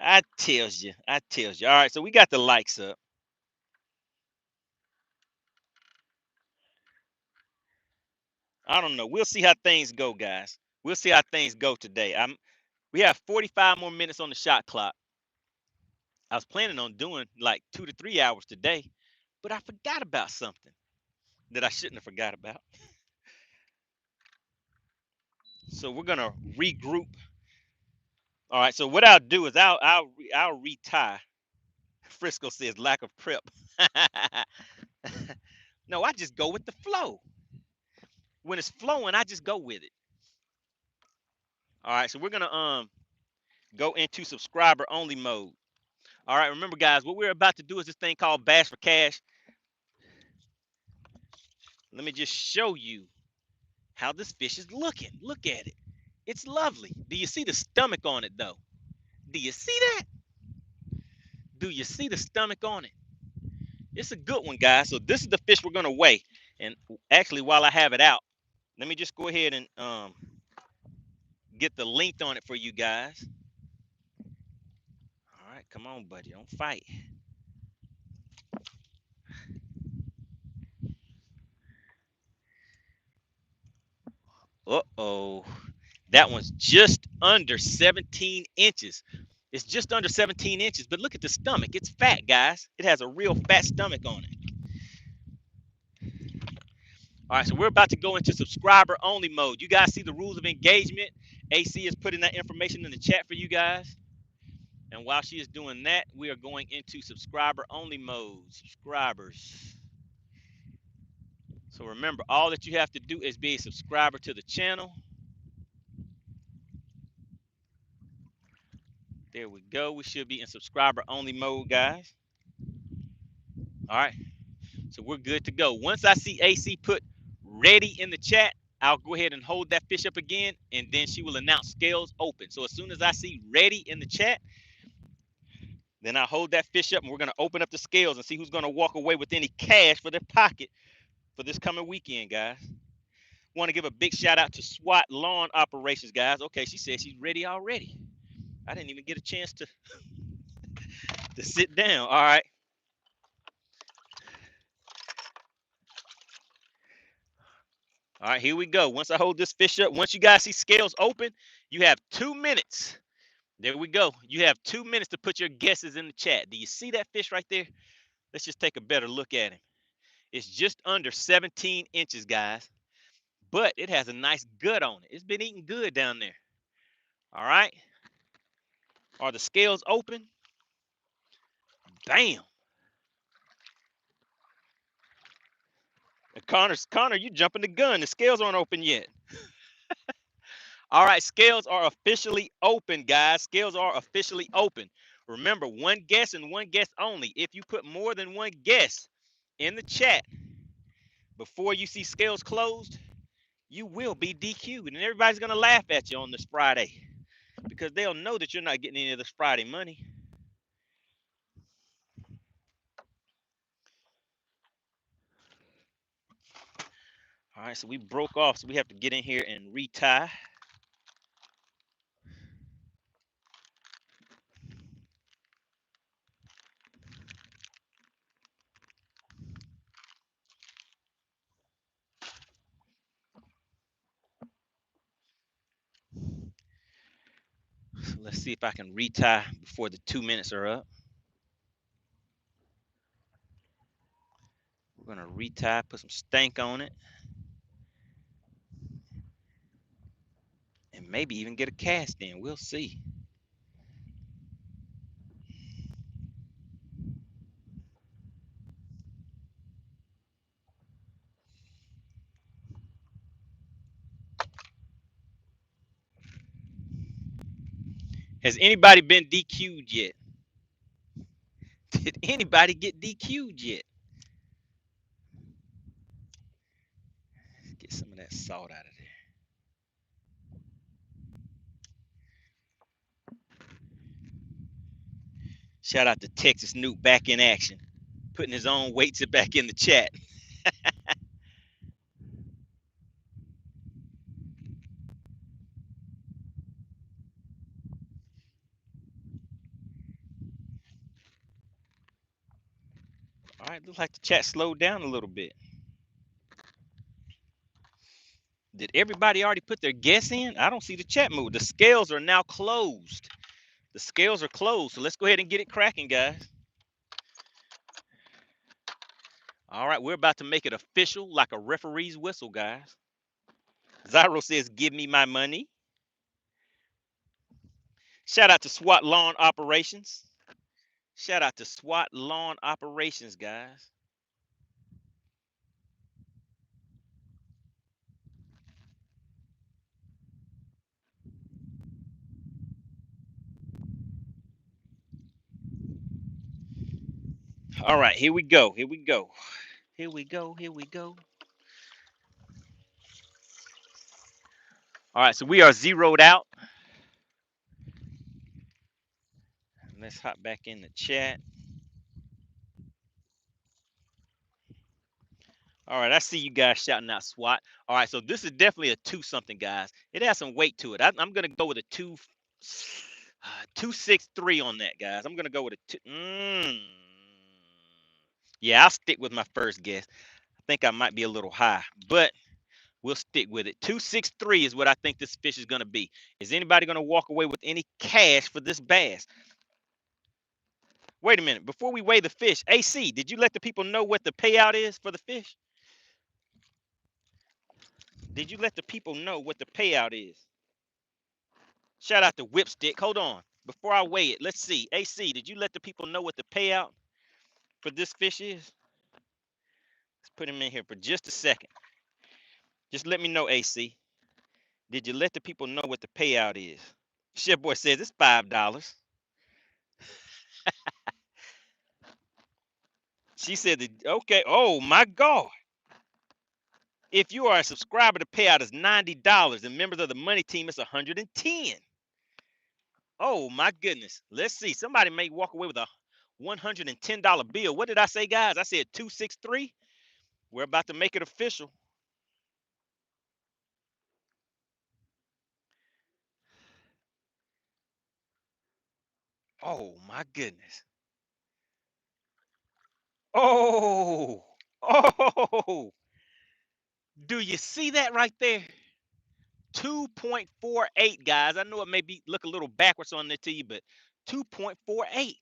I tells you. I tells you. All right, so we got the likes up. I don't know. We'll see how things go, guys. We'll see how things go today. We have 45 more minutes on the shot clock. I was planning on doing like 2 to 3 hours today, but I forgot about something that I shouldn't have forgot about. So we're gonna regroup. All right. So what I'll do is I'll retie. Frisco says lack of prep. No, I just go with the flow. When it's flowing, I just go with it. All right. So we're gonna go into subscriber only mode. All right. Remember, guys, what we're about to do is this thing called Bass for Cash. Let me just show you how this fish is looking. Look at it. It's lovely. Do you see the stomach on it, though? Do you see that? Do you see the stomach on it? It's a good one, guys. So this is the fish we're going to weigh. And actually, while I have it out, let me just go ahead and get the length on it for you guys. All right, come on, buddy. Don't fight. Uh-oh. That one's just under 17 inches. It's just under 17 inches, but look at the stomach. It's fat, guys. It has a real fat stomach on it. All right, so we're about to go into subscriber only mode. You guys see the rules of engagement. AC is putting that information in the chat for you guys. And while she is doing that, we are going into subscriber only mode. Subscribers. So remember, all that you have to do is be a subscriber to the channel. There we go. We should be in subscriber only mode, guys. All right. So we're good to go. Once I see AC put ready in the chat, I'll go ahead and hold that fish up again, and then she will announce scales open. So as soon as I see ready in the chat, then I'll hold that fish up, and we're going to open up the scales and see who's going to walk away with any cash for their pocket for this coming weekend, guys. Want to give a big shout out to SWAT Lawn Operations, guys. Okay, she said she's ready already. I didn't even get a chance to sit down. All right. All right, here we go. Once I hold this fish up, once you guys see scales open, you have 2 minutes. There we go. You have 2 minutes to put your guesses in the chat. Do you see that fish right there? Let's just take a better look at him. It's just under 17 inches, guys, but it has a nice gut on it. It's been eating good down there. All right. Are the scales open? Bam. Connor, you jumping the gun. The scales aren't open yet. All right, scales are officially open, guys. Scales are officially open. Remember, one guess and one guess only. If you put more than one guess in the chat before you see scales closed, you will be DQ'd. And everybody's going to laugh at you on this Friday because they'll know that you're not getting any of this Friday money. All right, so we broke off, so we have to get in here and retie. So let's see if I can retie before the 2 minutes are up. We're going to retie, put some stank on it, and maybe even get a cast in. We'll see. Has anybody been DQ'd yet? Did anybody get DQ'd yet? Get some of that salt out of there. Shout out to Texas Newt back in action, putting his own weights back in the chat. All right, looks like the chat slowed down a little bit. Did everybody already put their guess in? I don't see the chat move. The scales are now closed. The scales are closed, so let's go ahead and get it cracking, guys. All right, we're about to make it official like a referee's whistle, guys. Zyro says, give me my money. Shout out to SWAT Lawn Operations. Shout out to SWAT Lawn Operations, guys. All right, here we go. Here we go. Here we go. Here we go. All right, so we are zeroed out. Let's hop back in the chat. All right, I see you guys shouting out SWAT. All right, so this is definitely a 2-something, guys. It has some weight to it. I'm going to go with a 263 on that, guys. I'm going to go with a 2. Yeah, I'll stick with my first guess. I think I might be a little high, but we'll stick with it. 263 is what I think this fish is going to be. Is anybody going to walk away with any cash for this bass? Wait a minute. Before we weigh the fish, AC, did you let the people know what the payout is for the fish? Did you let the people know what the payout is? Shout out to Whipstick. Hold on. Before I weigh it, let's see. AC, did you let the people know what the payout for this fish is? Let's put him in here for just a second. Just let me know, AC. Did you let the people know what the payout is? Chef Boy says it's $5. She said, that, okay. Oh, my God. If you are a subscriber, the payout is $90. And members of the money team, it's $110. Oh, my goodness. Let's see. Somebody may walk away with a $110 bill. What did I say, guys? I said 263. We're about to make it official. Oh, my goodness. Oh, oh. Do you see that right there? 2.48, guys. I know it may be look a little backwards on there to you, but 2.48.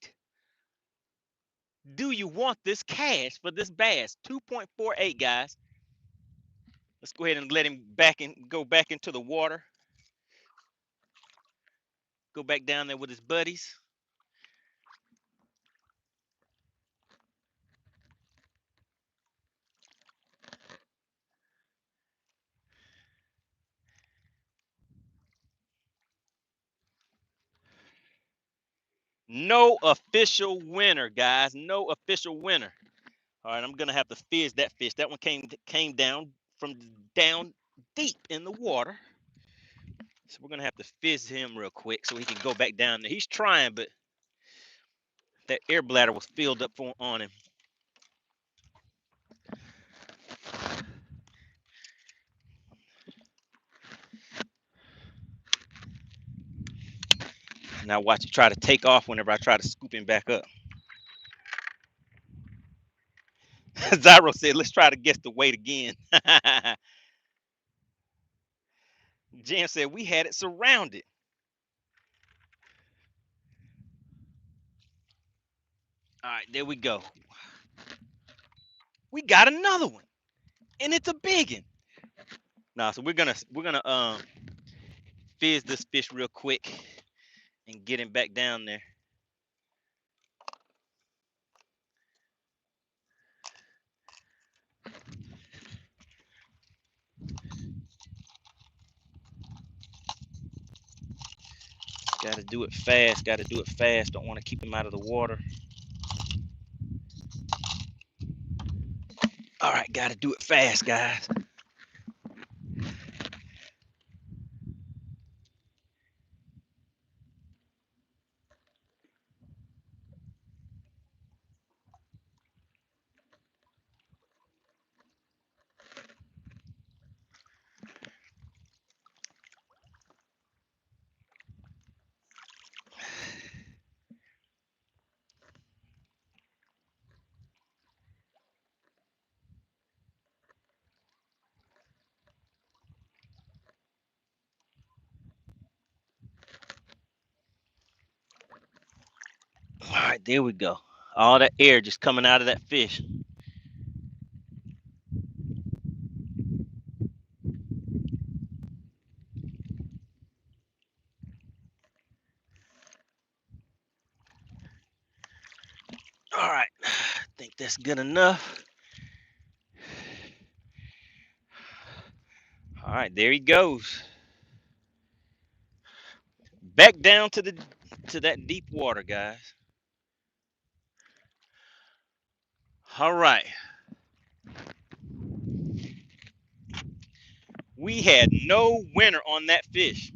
Do you want this cash for this bass? 2.48, guys. Let's go ahead and let him go back into the water. Go back down there with his buddies. No official winner, guys. No official winner. All right, I'm gonna have to fizz that fish. That one came down from down deep in the water. So we're gonna have to fizz him real quick so he can go back down there. He's trying, but that air bladder was filled up on him. Now watch him try to take off whenever I try to scoop him back up. Zyro said, let's try to guess the weight again. Jan said, we had it surrounded. All right, there we go. We got another one. And it's a big one. Nah, so we're gonna fizz this fish real quick and get him back down there. Got to do it fast. Got to do it fast. Don't want to keep him out of the water. All right, got to do it fast, guys. All right, there we go. All that air just coming out of that fish. All right, I think that's good enough. All right, there he goes. Back down to that deep water, guys. All right. We had no winner on that fish.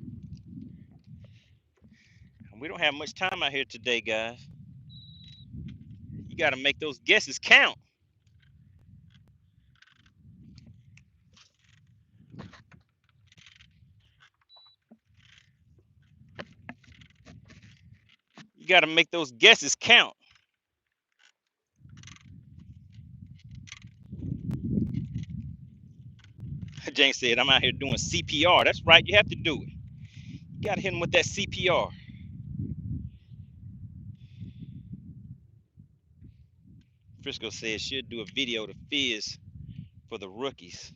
We don't have much time out here today, guys. You got to make those guesses count. You got to make those guesses count. James said, I'm out here doing CPR. That's right. You have to do it. You got to hit him with that CPR. Frisco says should do a video to Fizz for the rookies.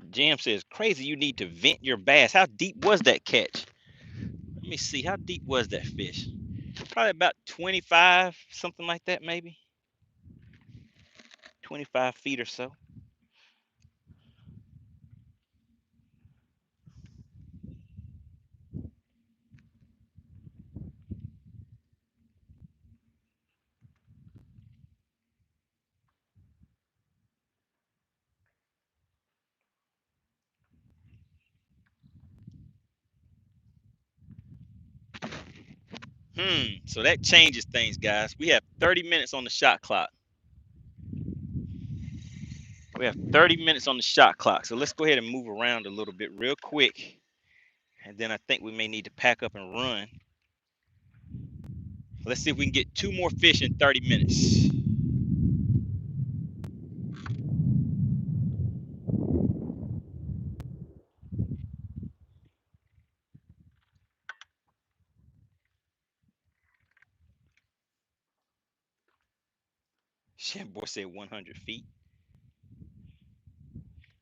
Jam says, crazy you need to vent your bass. How deep was that catch? Let me see. How deep was that fish? Probably about 25, something like that, maybe. 25 feet or so. So that changes things, guys. We have 30 minutes on the shot clock. We have 30 minutes on the shot clock. So let's go ahead and move around a little bit real quick. And then I think we may need to pack up and run. Let's see if we can get 2 more fish in 30 minutes. Chef Boy said 100 feet.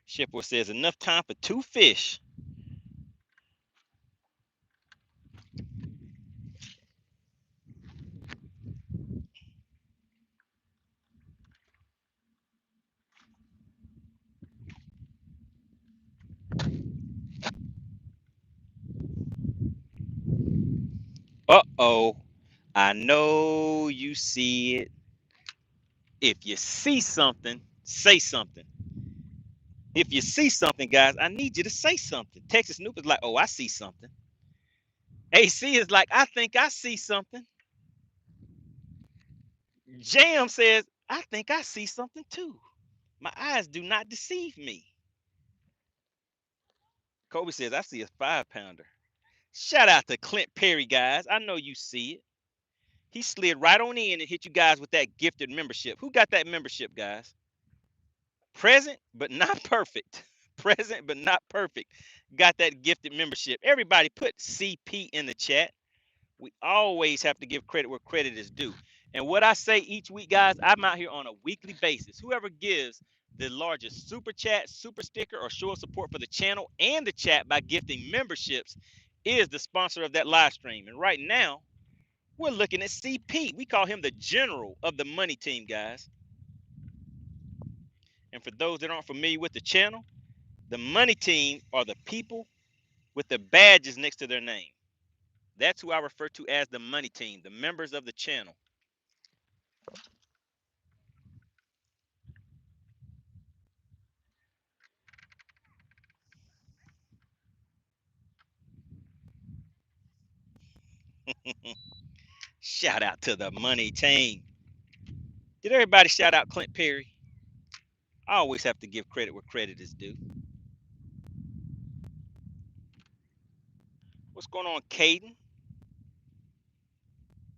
Chef Boy says enough time for 2 fish. Uh-oh. I know you see it. If you see something, say something. If you see something, guys, I need you to say something. Texas Snoop is like, oh, I see something. AC is like, I think I see something. Jam says, I think I see something too. My eyes do not deceive me. Kobe says, I see a 5-pounder. Shout out to Clint Perry, guys. I know you see it. He slid right on in and hit you guys with that gifted membership. Who got that membership, guys? Present, but not perfect. Present, but not perfect. Got that gifted membership. Everybody put CP in the chat. We always have to give credit where credit is due. And what I say each week, guys, I'm out here on a weekly basis. Whoever gives the largest super chat, super sticker, or show of support for the channel and the chat by gifting memberships is the sponsor of that live stream. And right now, we're looking at CP. We call him the general of the money team, guys. And for those that aren't familiar with the channel, the money team are the people with the badges next to their name. That's who I refer to as the money team, the members of the channel. Shout out to the money team. Did everybody shout out Clint Perry? I always have to give credit where credit is due. What's going on, Caden?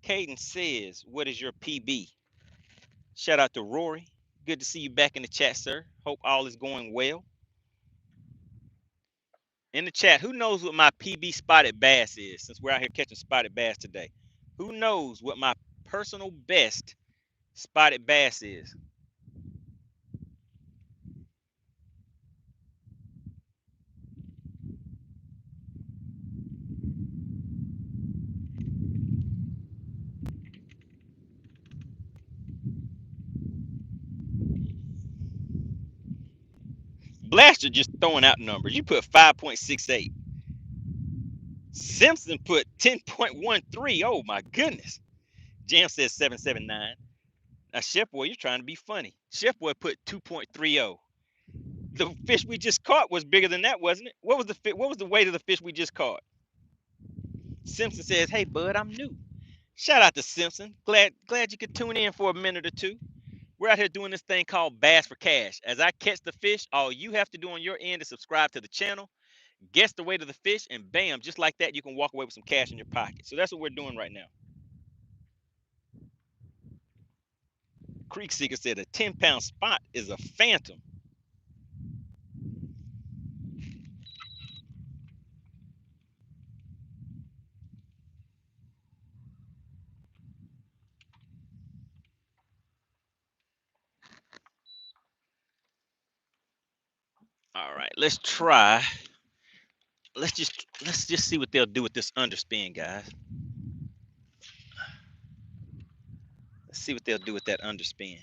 Caden says, what is your PB? Shout out to Rory. Good to see you back in the chat, sir. Hope all is going well. In the chat, who knows what my PB spotted bass is, since we're out here catching spotted bass today? Who knows what my personal best spotted bass is? Blaster just throwing out numbers. You put 5.68. Simpson put 10.13. Oh my goodness. Jam says 779. Now, Chef Boy, you're trying to be funny. Chef Boy put 2.30. The fish we just caught was bigger than that, wasn't it? What was the weight of the fish we just caught? Simpson says, "Hey bud, I'm new." Shout out to Simpson. Glad you could tune in for a minute or two. We're out here doing this thing called Bass for Cash. As I catch the fish, all you have to do on your end is subscribe to the channel, guess the weight of the fish, and bam, just like that, you can walk away with some cash in your pocket. So that's what we're doing right now. Creek Seeker said a 10-pound spot is a phantom. All right, let's try. Let's just see what they'll do with this underspin, guys. Let's see what they'll do with that underspin.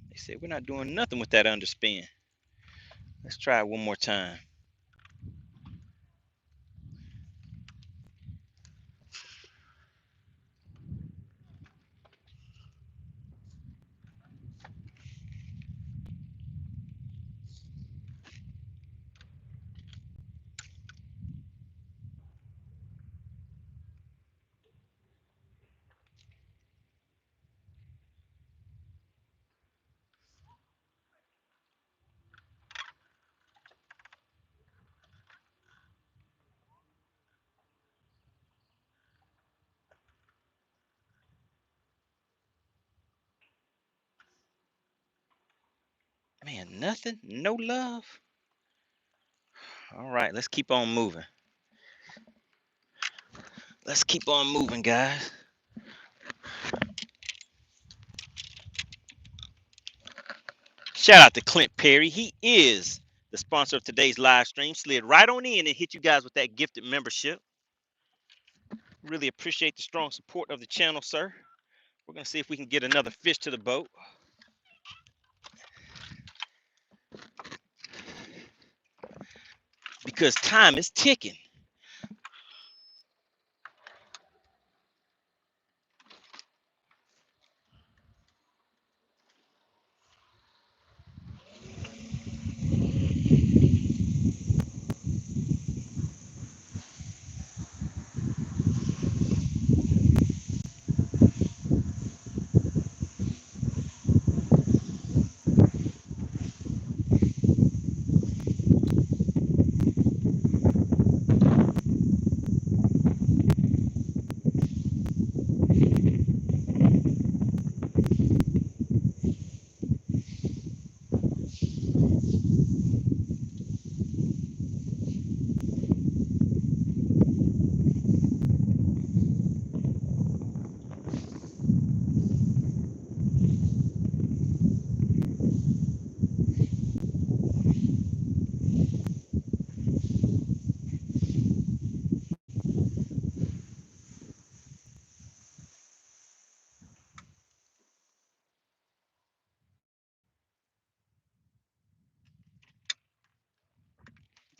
They said we're not doing nothing with that underspin. Let's try it one more time. Man, nothing? No love? All right, let's keep on moving. Let's keep on moving, guys. Shout out to Clint Perry. He is the sponsor of today's live stream. Slid right on in and hit you guys with that gifted membership. Really appreciate the strong support of the channel, sir. We're going to see if we can get another fish to the boat. Because time is ticking.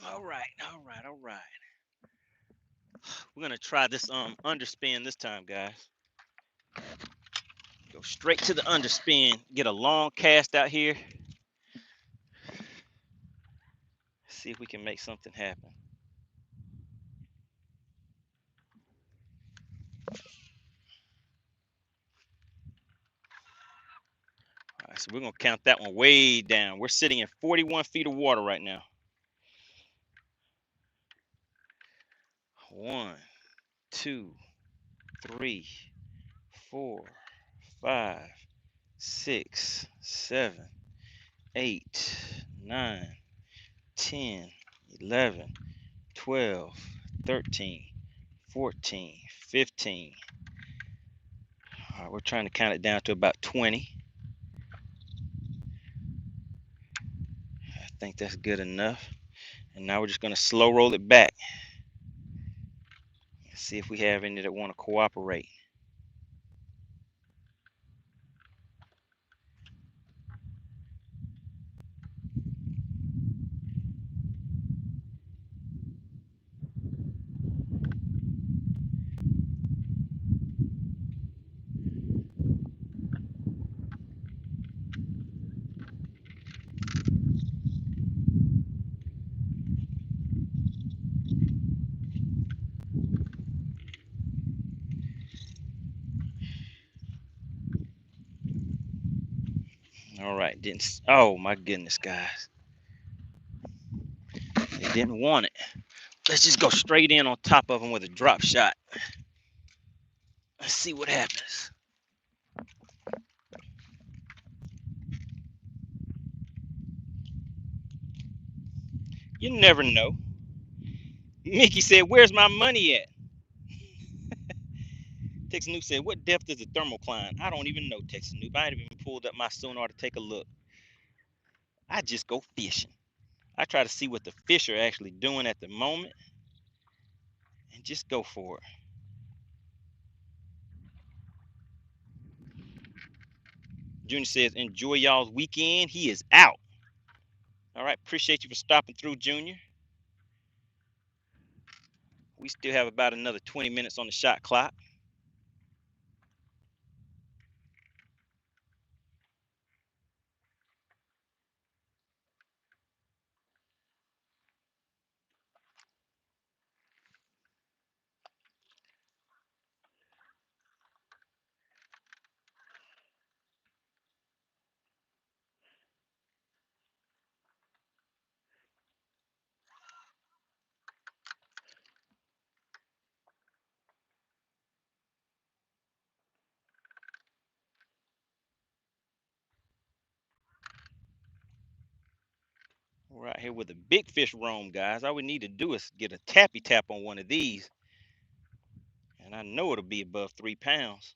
All right, all right, all right. We're gonna try this underspin this time, guys. Go straight to the underspin. Get a long cast out here. See if we can make something happen. All right, so we're gonna count that one way down. We're sitting in 41 feet of water right now. 1, 2, 3, 4, 5, 6, 7, 8, 9, 10, 11, 12, 13, 14, 15. All right, we're trying to count it down to about 20. I think that's good enough. And now we're just going to slow roll it back. See if we have any that want to cooperate. All right, didn't. Oh my goodness, guys. They didn't want it. Let's just go straight in on top of them with a drop shot. Let's see what happens. You never know. Mickey said, "Where's my money at?" Texas Noob said, "What depth is the thermocline?" I don't even know, Texas Noob. I haven't even pulled up my sonar to take a look. I just go fishing. I try to see what the fish are actually doing at the moment and just go for it. Junior says, "Enjoy y'all's weekend." He is out. All right, appreciate you for stopping through, Junior. We still have about another 20 minutes on the shot clock. We're out here with a big fish roam, guys. All we need to do is get a tappy tap on one of these, and I know it'll be above 3 pounds.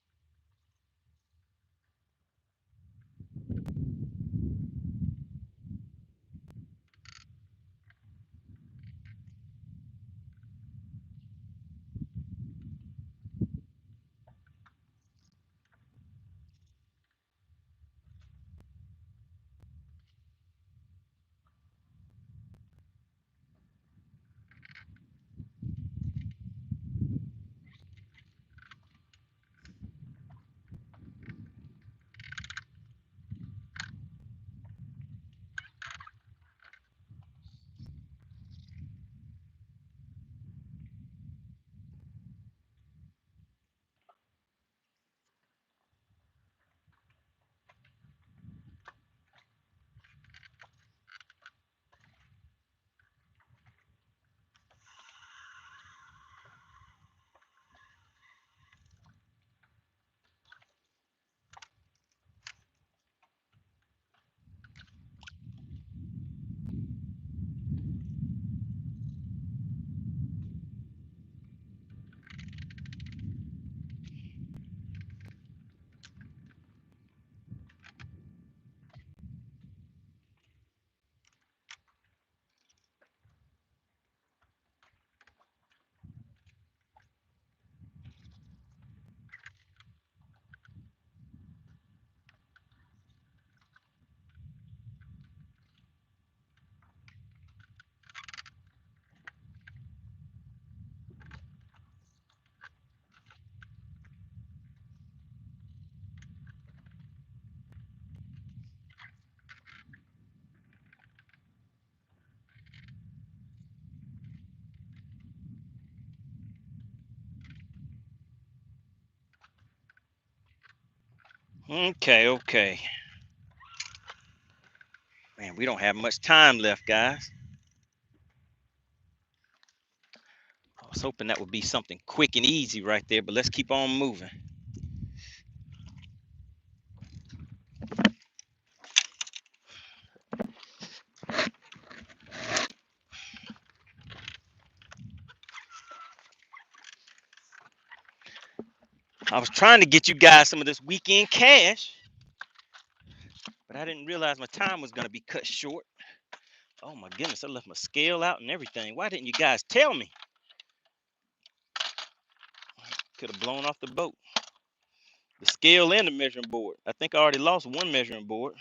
Okay. Man, we don't have much time left, guys. I was hoping that would be something quick and easy right there, but let's keep on moving. I was trying to get you guys some of this weekend cash, but I didn't realize my time was going to be cut short. Oh my goodness, I left my scale out and everything. Why didn't you guys tell me? Could have blown off the boat. The scale and the measuring board. I think I already lost one measuring board.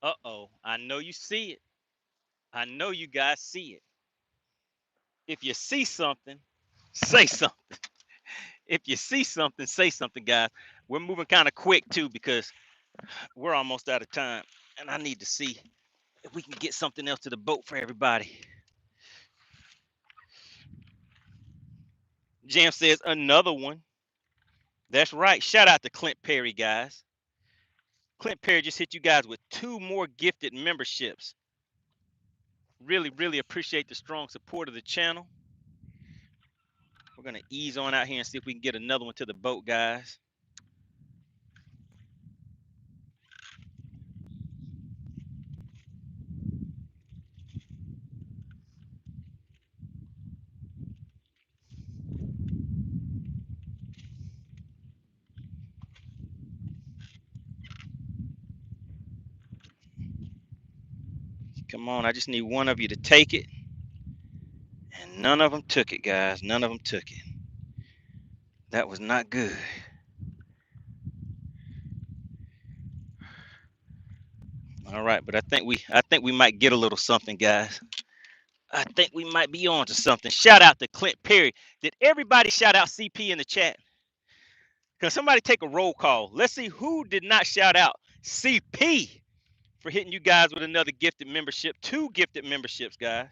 Uh-oh, I know you see it. I know you guys see it. If you see something, say something. If you see something, say something, guys. We're moving kind of quick too because we're almost out of time. And I need to see if we can get something else to the boat for everybody. Jam says another one. That's right. Shout out to Clint Perry, guys. Clint Perry just hit you guys with 2 more gifted memberships. Really appreciate the strong support of the channel. We're going to ease on out here and see if we can get another one to the boat, guys. Come on, I just need one of you to take it. And none of them took it, guys. None of them took it. That was not good. All right, but I think we might get a little something, guys. I think we might be on to something. Shout out to Clint Perry. Did everybody shout out CP in the chat? Can somebody take a roll call? Let's see who did not shout out CP for hitting you guys with another gifted membership. 2 gifted memberships, guys.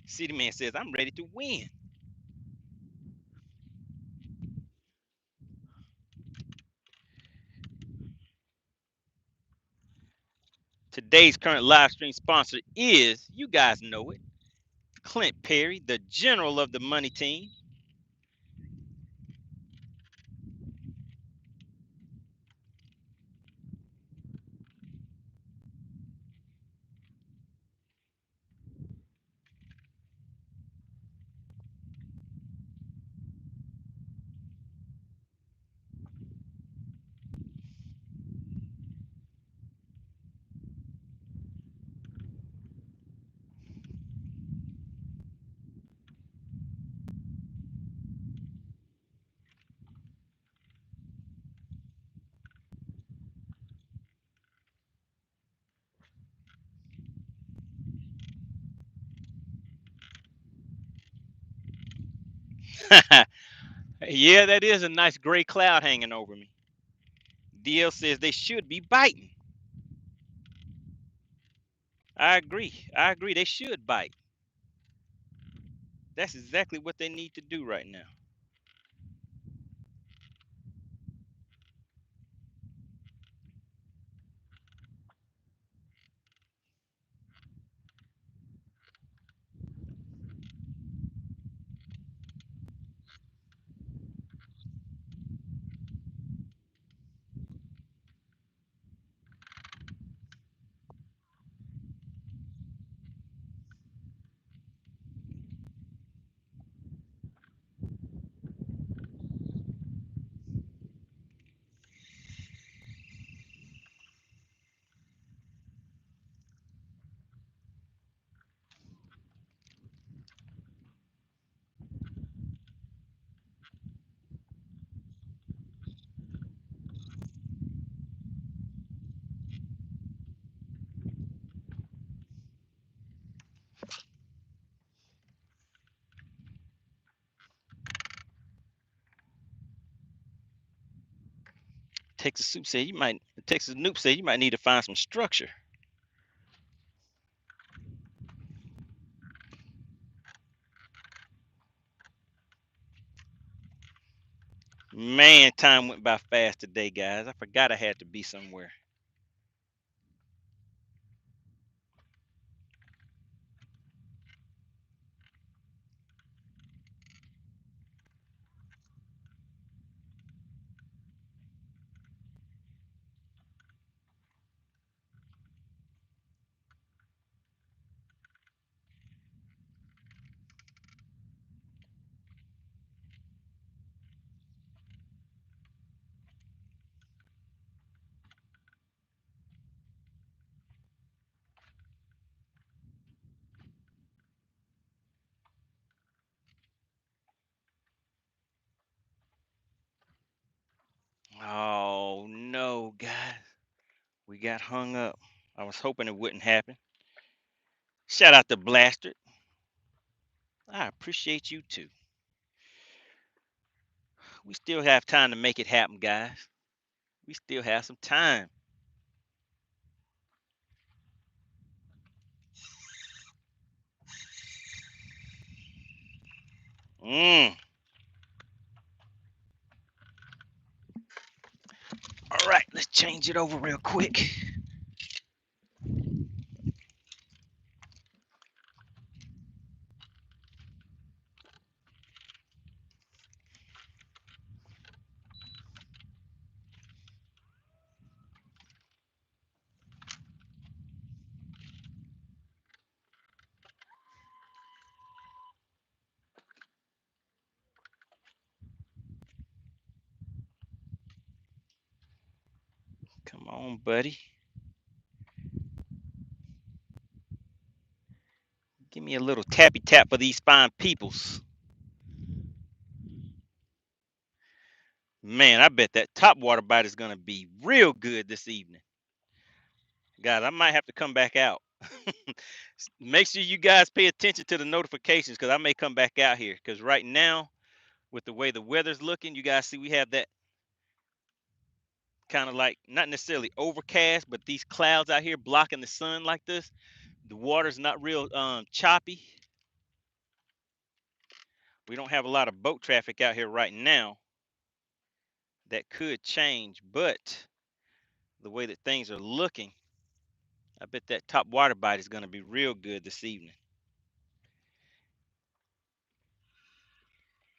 City Man says, I'm ready to win. Today's current live stream sponsor is, you guys know it, Clint Perry, the general of the money team. Yeah, that is a nice gray cloud hanging over me. DL says they should be biting. I agree. I agree. They should bite. That's exactly what they need to do right now. Texas Soup said you might. Texas Noop said you might need to find some structure. Man, time went by fast today, guys. I forgot I had to be somewhere. Oh no, guys. We got hung up. I was hoping it wouldn't happen. Shout out to Blaster. I appreciate you too. We still have time to make it happen, guys. We still have some time. Mm. All right, let's change it over real quick. Come on, buddy. Give me a little tappy tap for these fine peoples. Man, I bet that top water bite is going to be real good this evening. Guys, I might have to come back out. Make sure you guys pay attention to the notifications because I may come back out here. Because right now, with the way the weather's looking, you guys see we have that kind of like not necessarily overcast, but these clouds out here blocking the sun like this. The water's not real choppy. We don't have a lot of boat traffic out here right now. That could change, but the way that things are looking, I bet that top water bite is going to be real good this evening.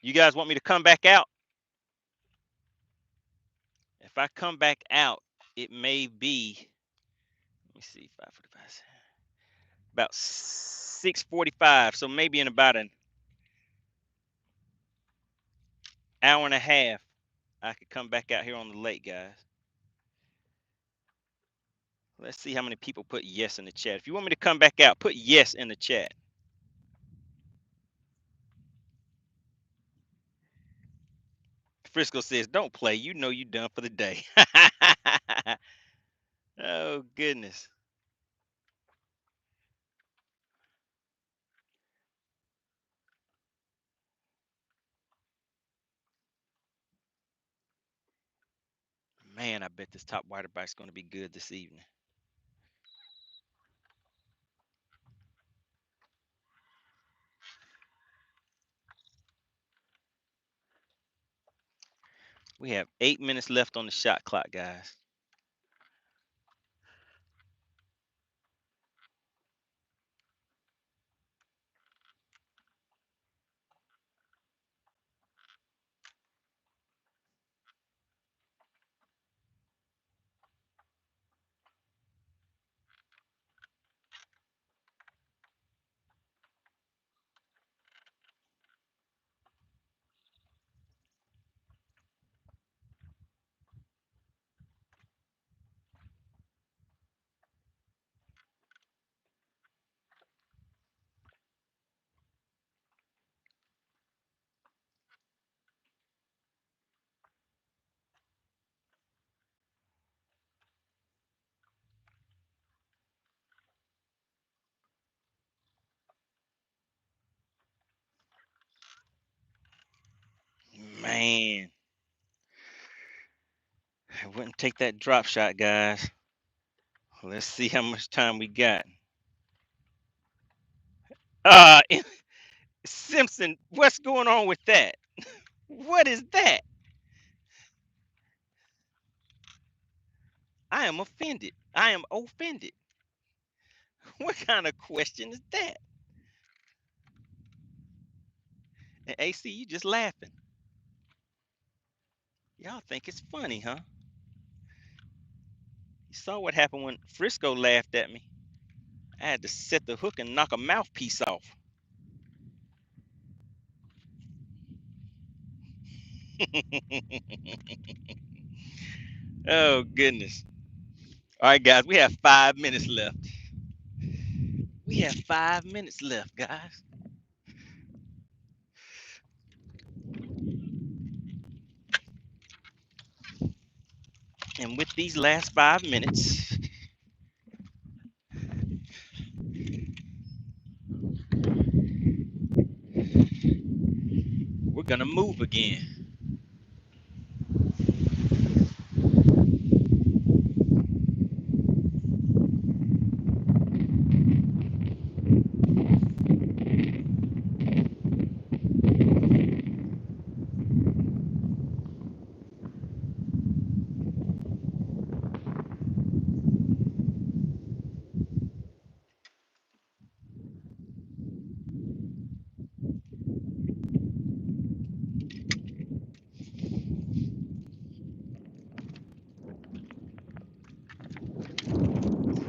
You guys want me to come back out? If I come back out, it may be, let me see, 5:45, about 6:45. So maybe in about an hour and a half, I could come back out here on the lake, guys. Let's see how many people put yes in the chat. If you want me to come back out, put yes in the chat. Frisco says, don't play. You know you done for the day. Oh, goodness. Man, I bet this top whiter bite's going to be good this evening. We have 8 minutes left on the shot clock, guys. Man, I wouldn't take that drop shot, guys. Let's see how much time we got. Simpson, what's going on with that? What is that? I am offended. I am offended. What kind of question is that? And AC, you just laughing. Y'all think it's funny, huh? You saw what happened when Frisco laughed at me. I had to set the hook and knock a mouthpiece off. Oh, goodness. All right, guys, we have 5 minutes left. We have 5 minutes left, guys. And with these last 5 minutes, we're going to move again.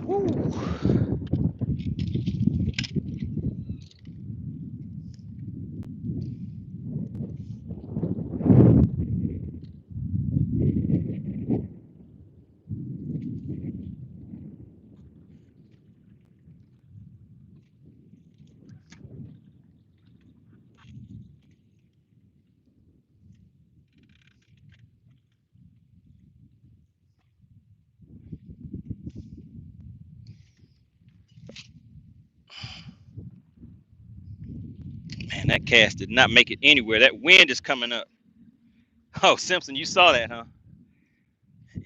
Woo. Man, that cast did not make it anywhere. That wind is coming up. Oh, Simpson, you saw that, huh?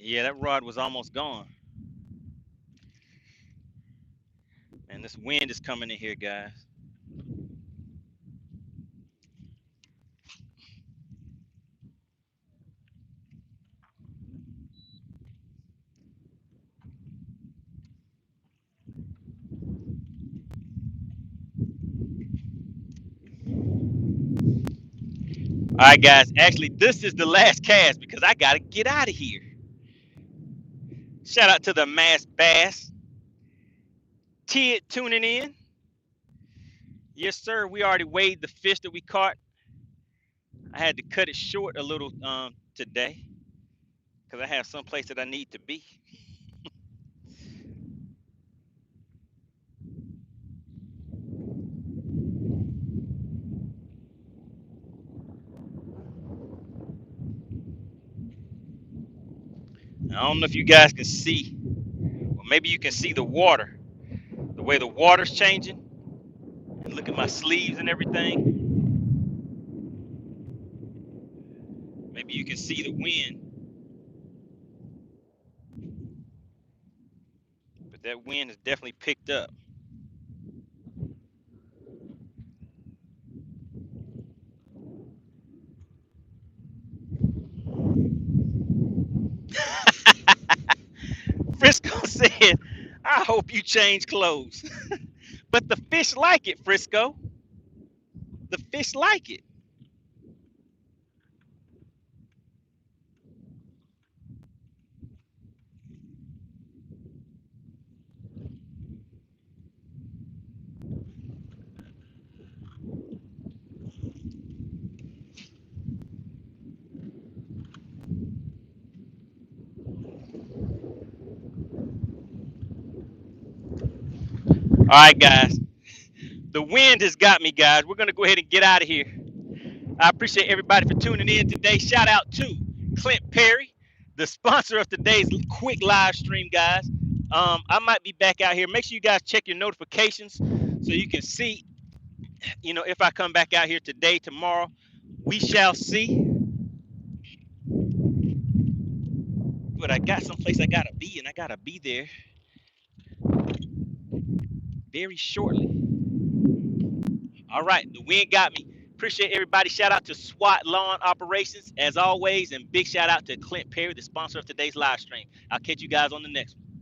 Yeah, that rod was almost gone. And this wind is coming in here, guys. All right, guys. Actually, this is the last cast because I got to get out of here. Shout out to the Mass Bass. Tid tuning in. Yes, sir. We already weighed the fish that we caught. I had to cut it short a little today because I have some place that I need to be. I don't know if you guys can see, or maybe you can see the water, the way the water's changing. And look at my sleeves and everything. Maybe you can see the wind. But that wind has definitely picked up. Frisco said, I hope you change clothes. But the fish like it, Frisco. The fish like it. All right, guys. The wind has got me, guys. We're going to go ahead and get out of here. I appreciate everybody for tuning in today. Shout out to Clint Perry, the sponsor of today's quick live stream, guys. I might be back out here. Make sure you guys check your notifications so you can see, if I come back out here today, tomorrow. We shall see. But I got someplace I got to be, and I got to be there very shortly. All right, the wind got me. Appreciate everybody. Shout out to SWAT Lawn Operations, as always, and big shout out to Clint Perry, the sponsor of today's live stream. I'll catch you guys on the next one.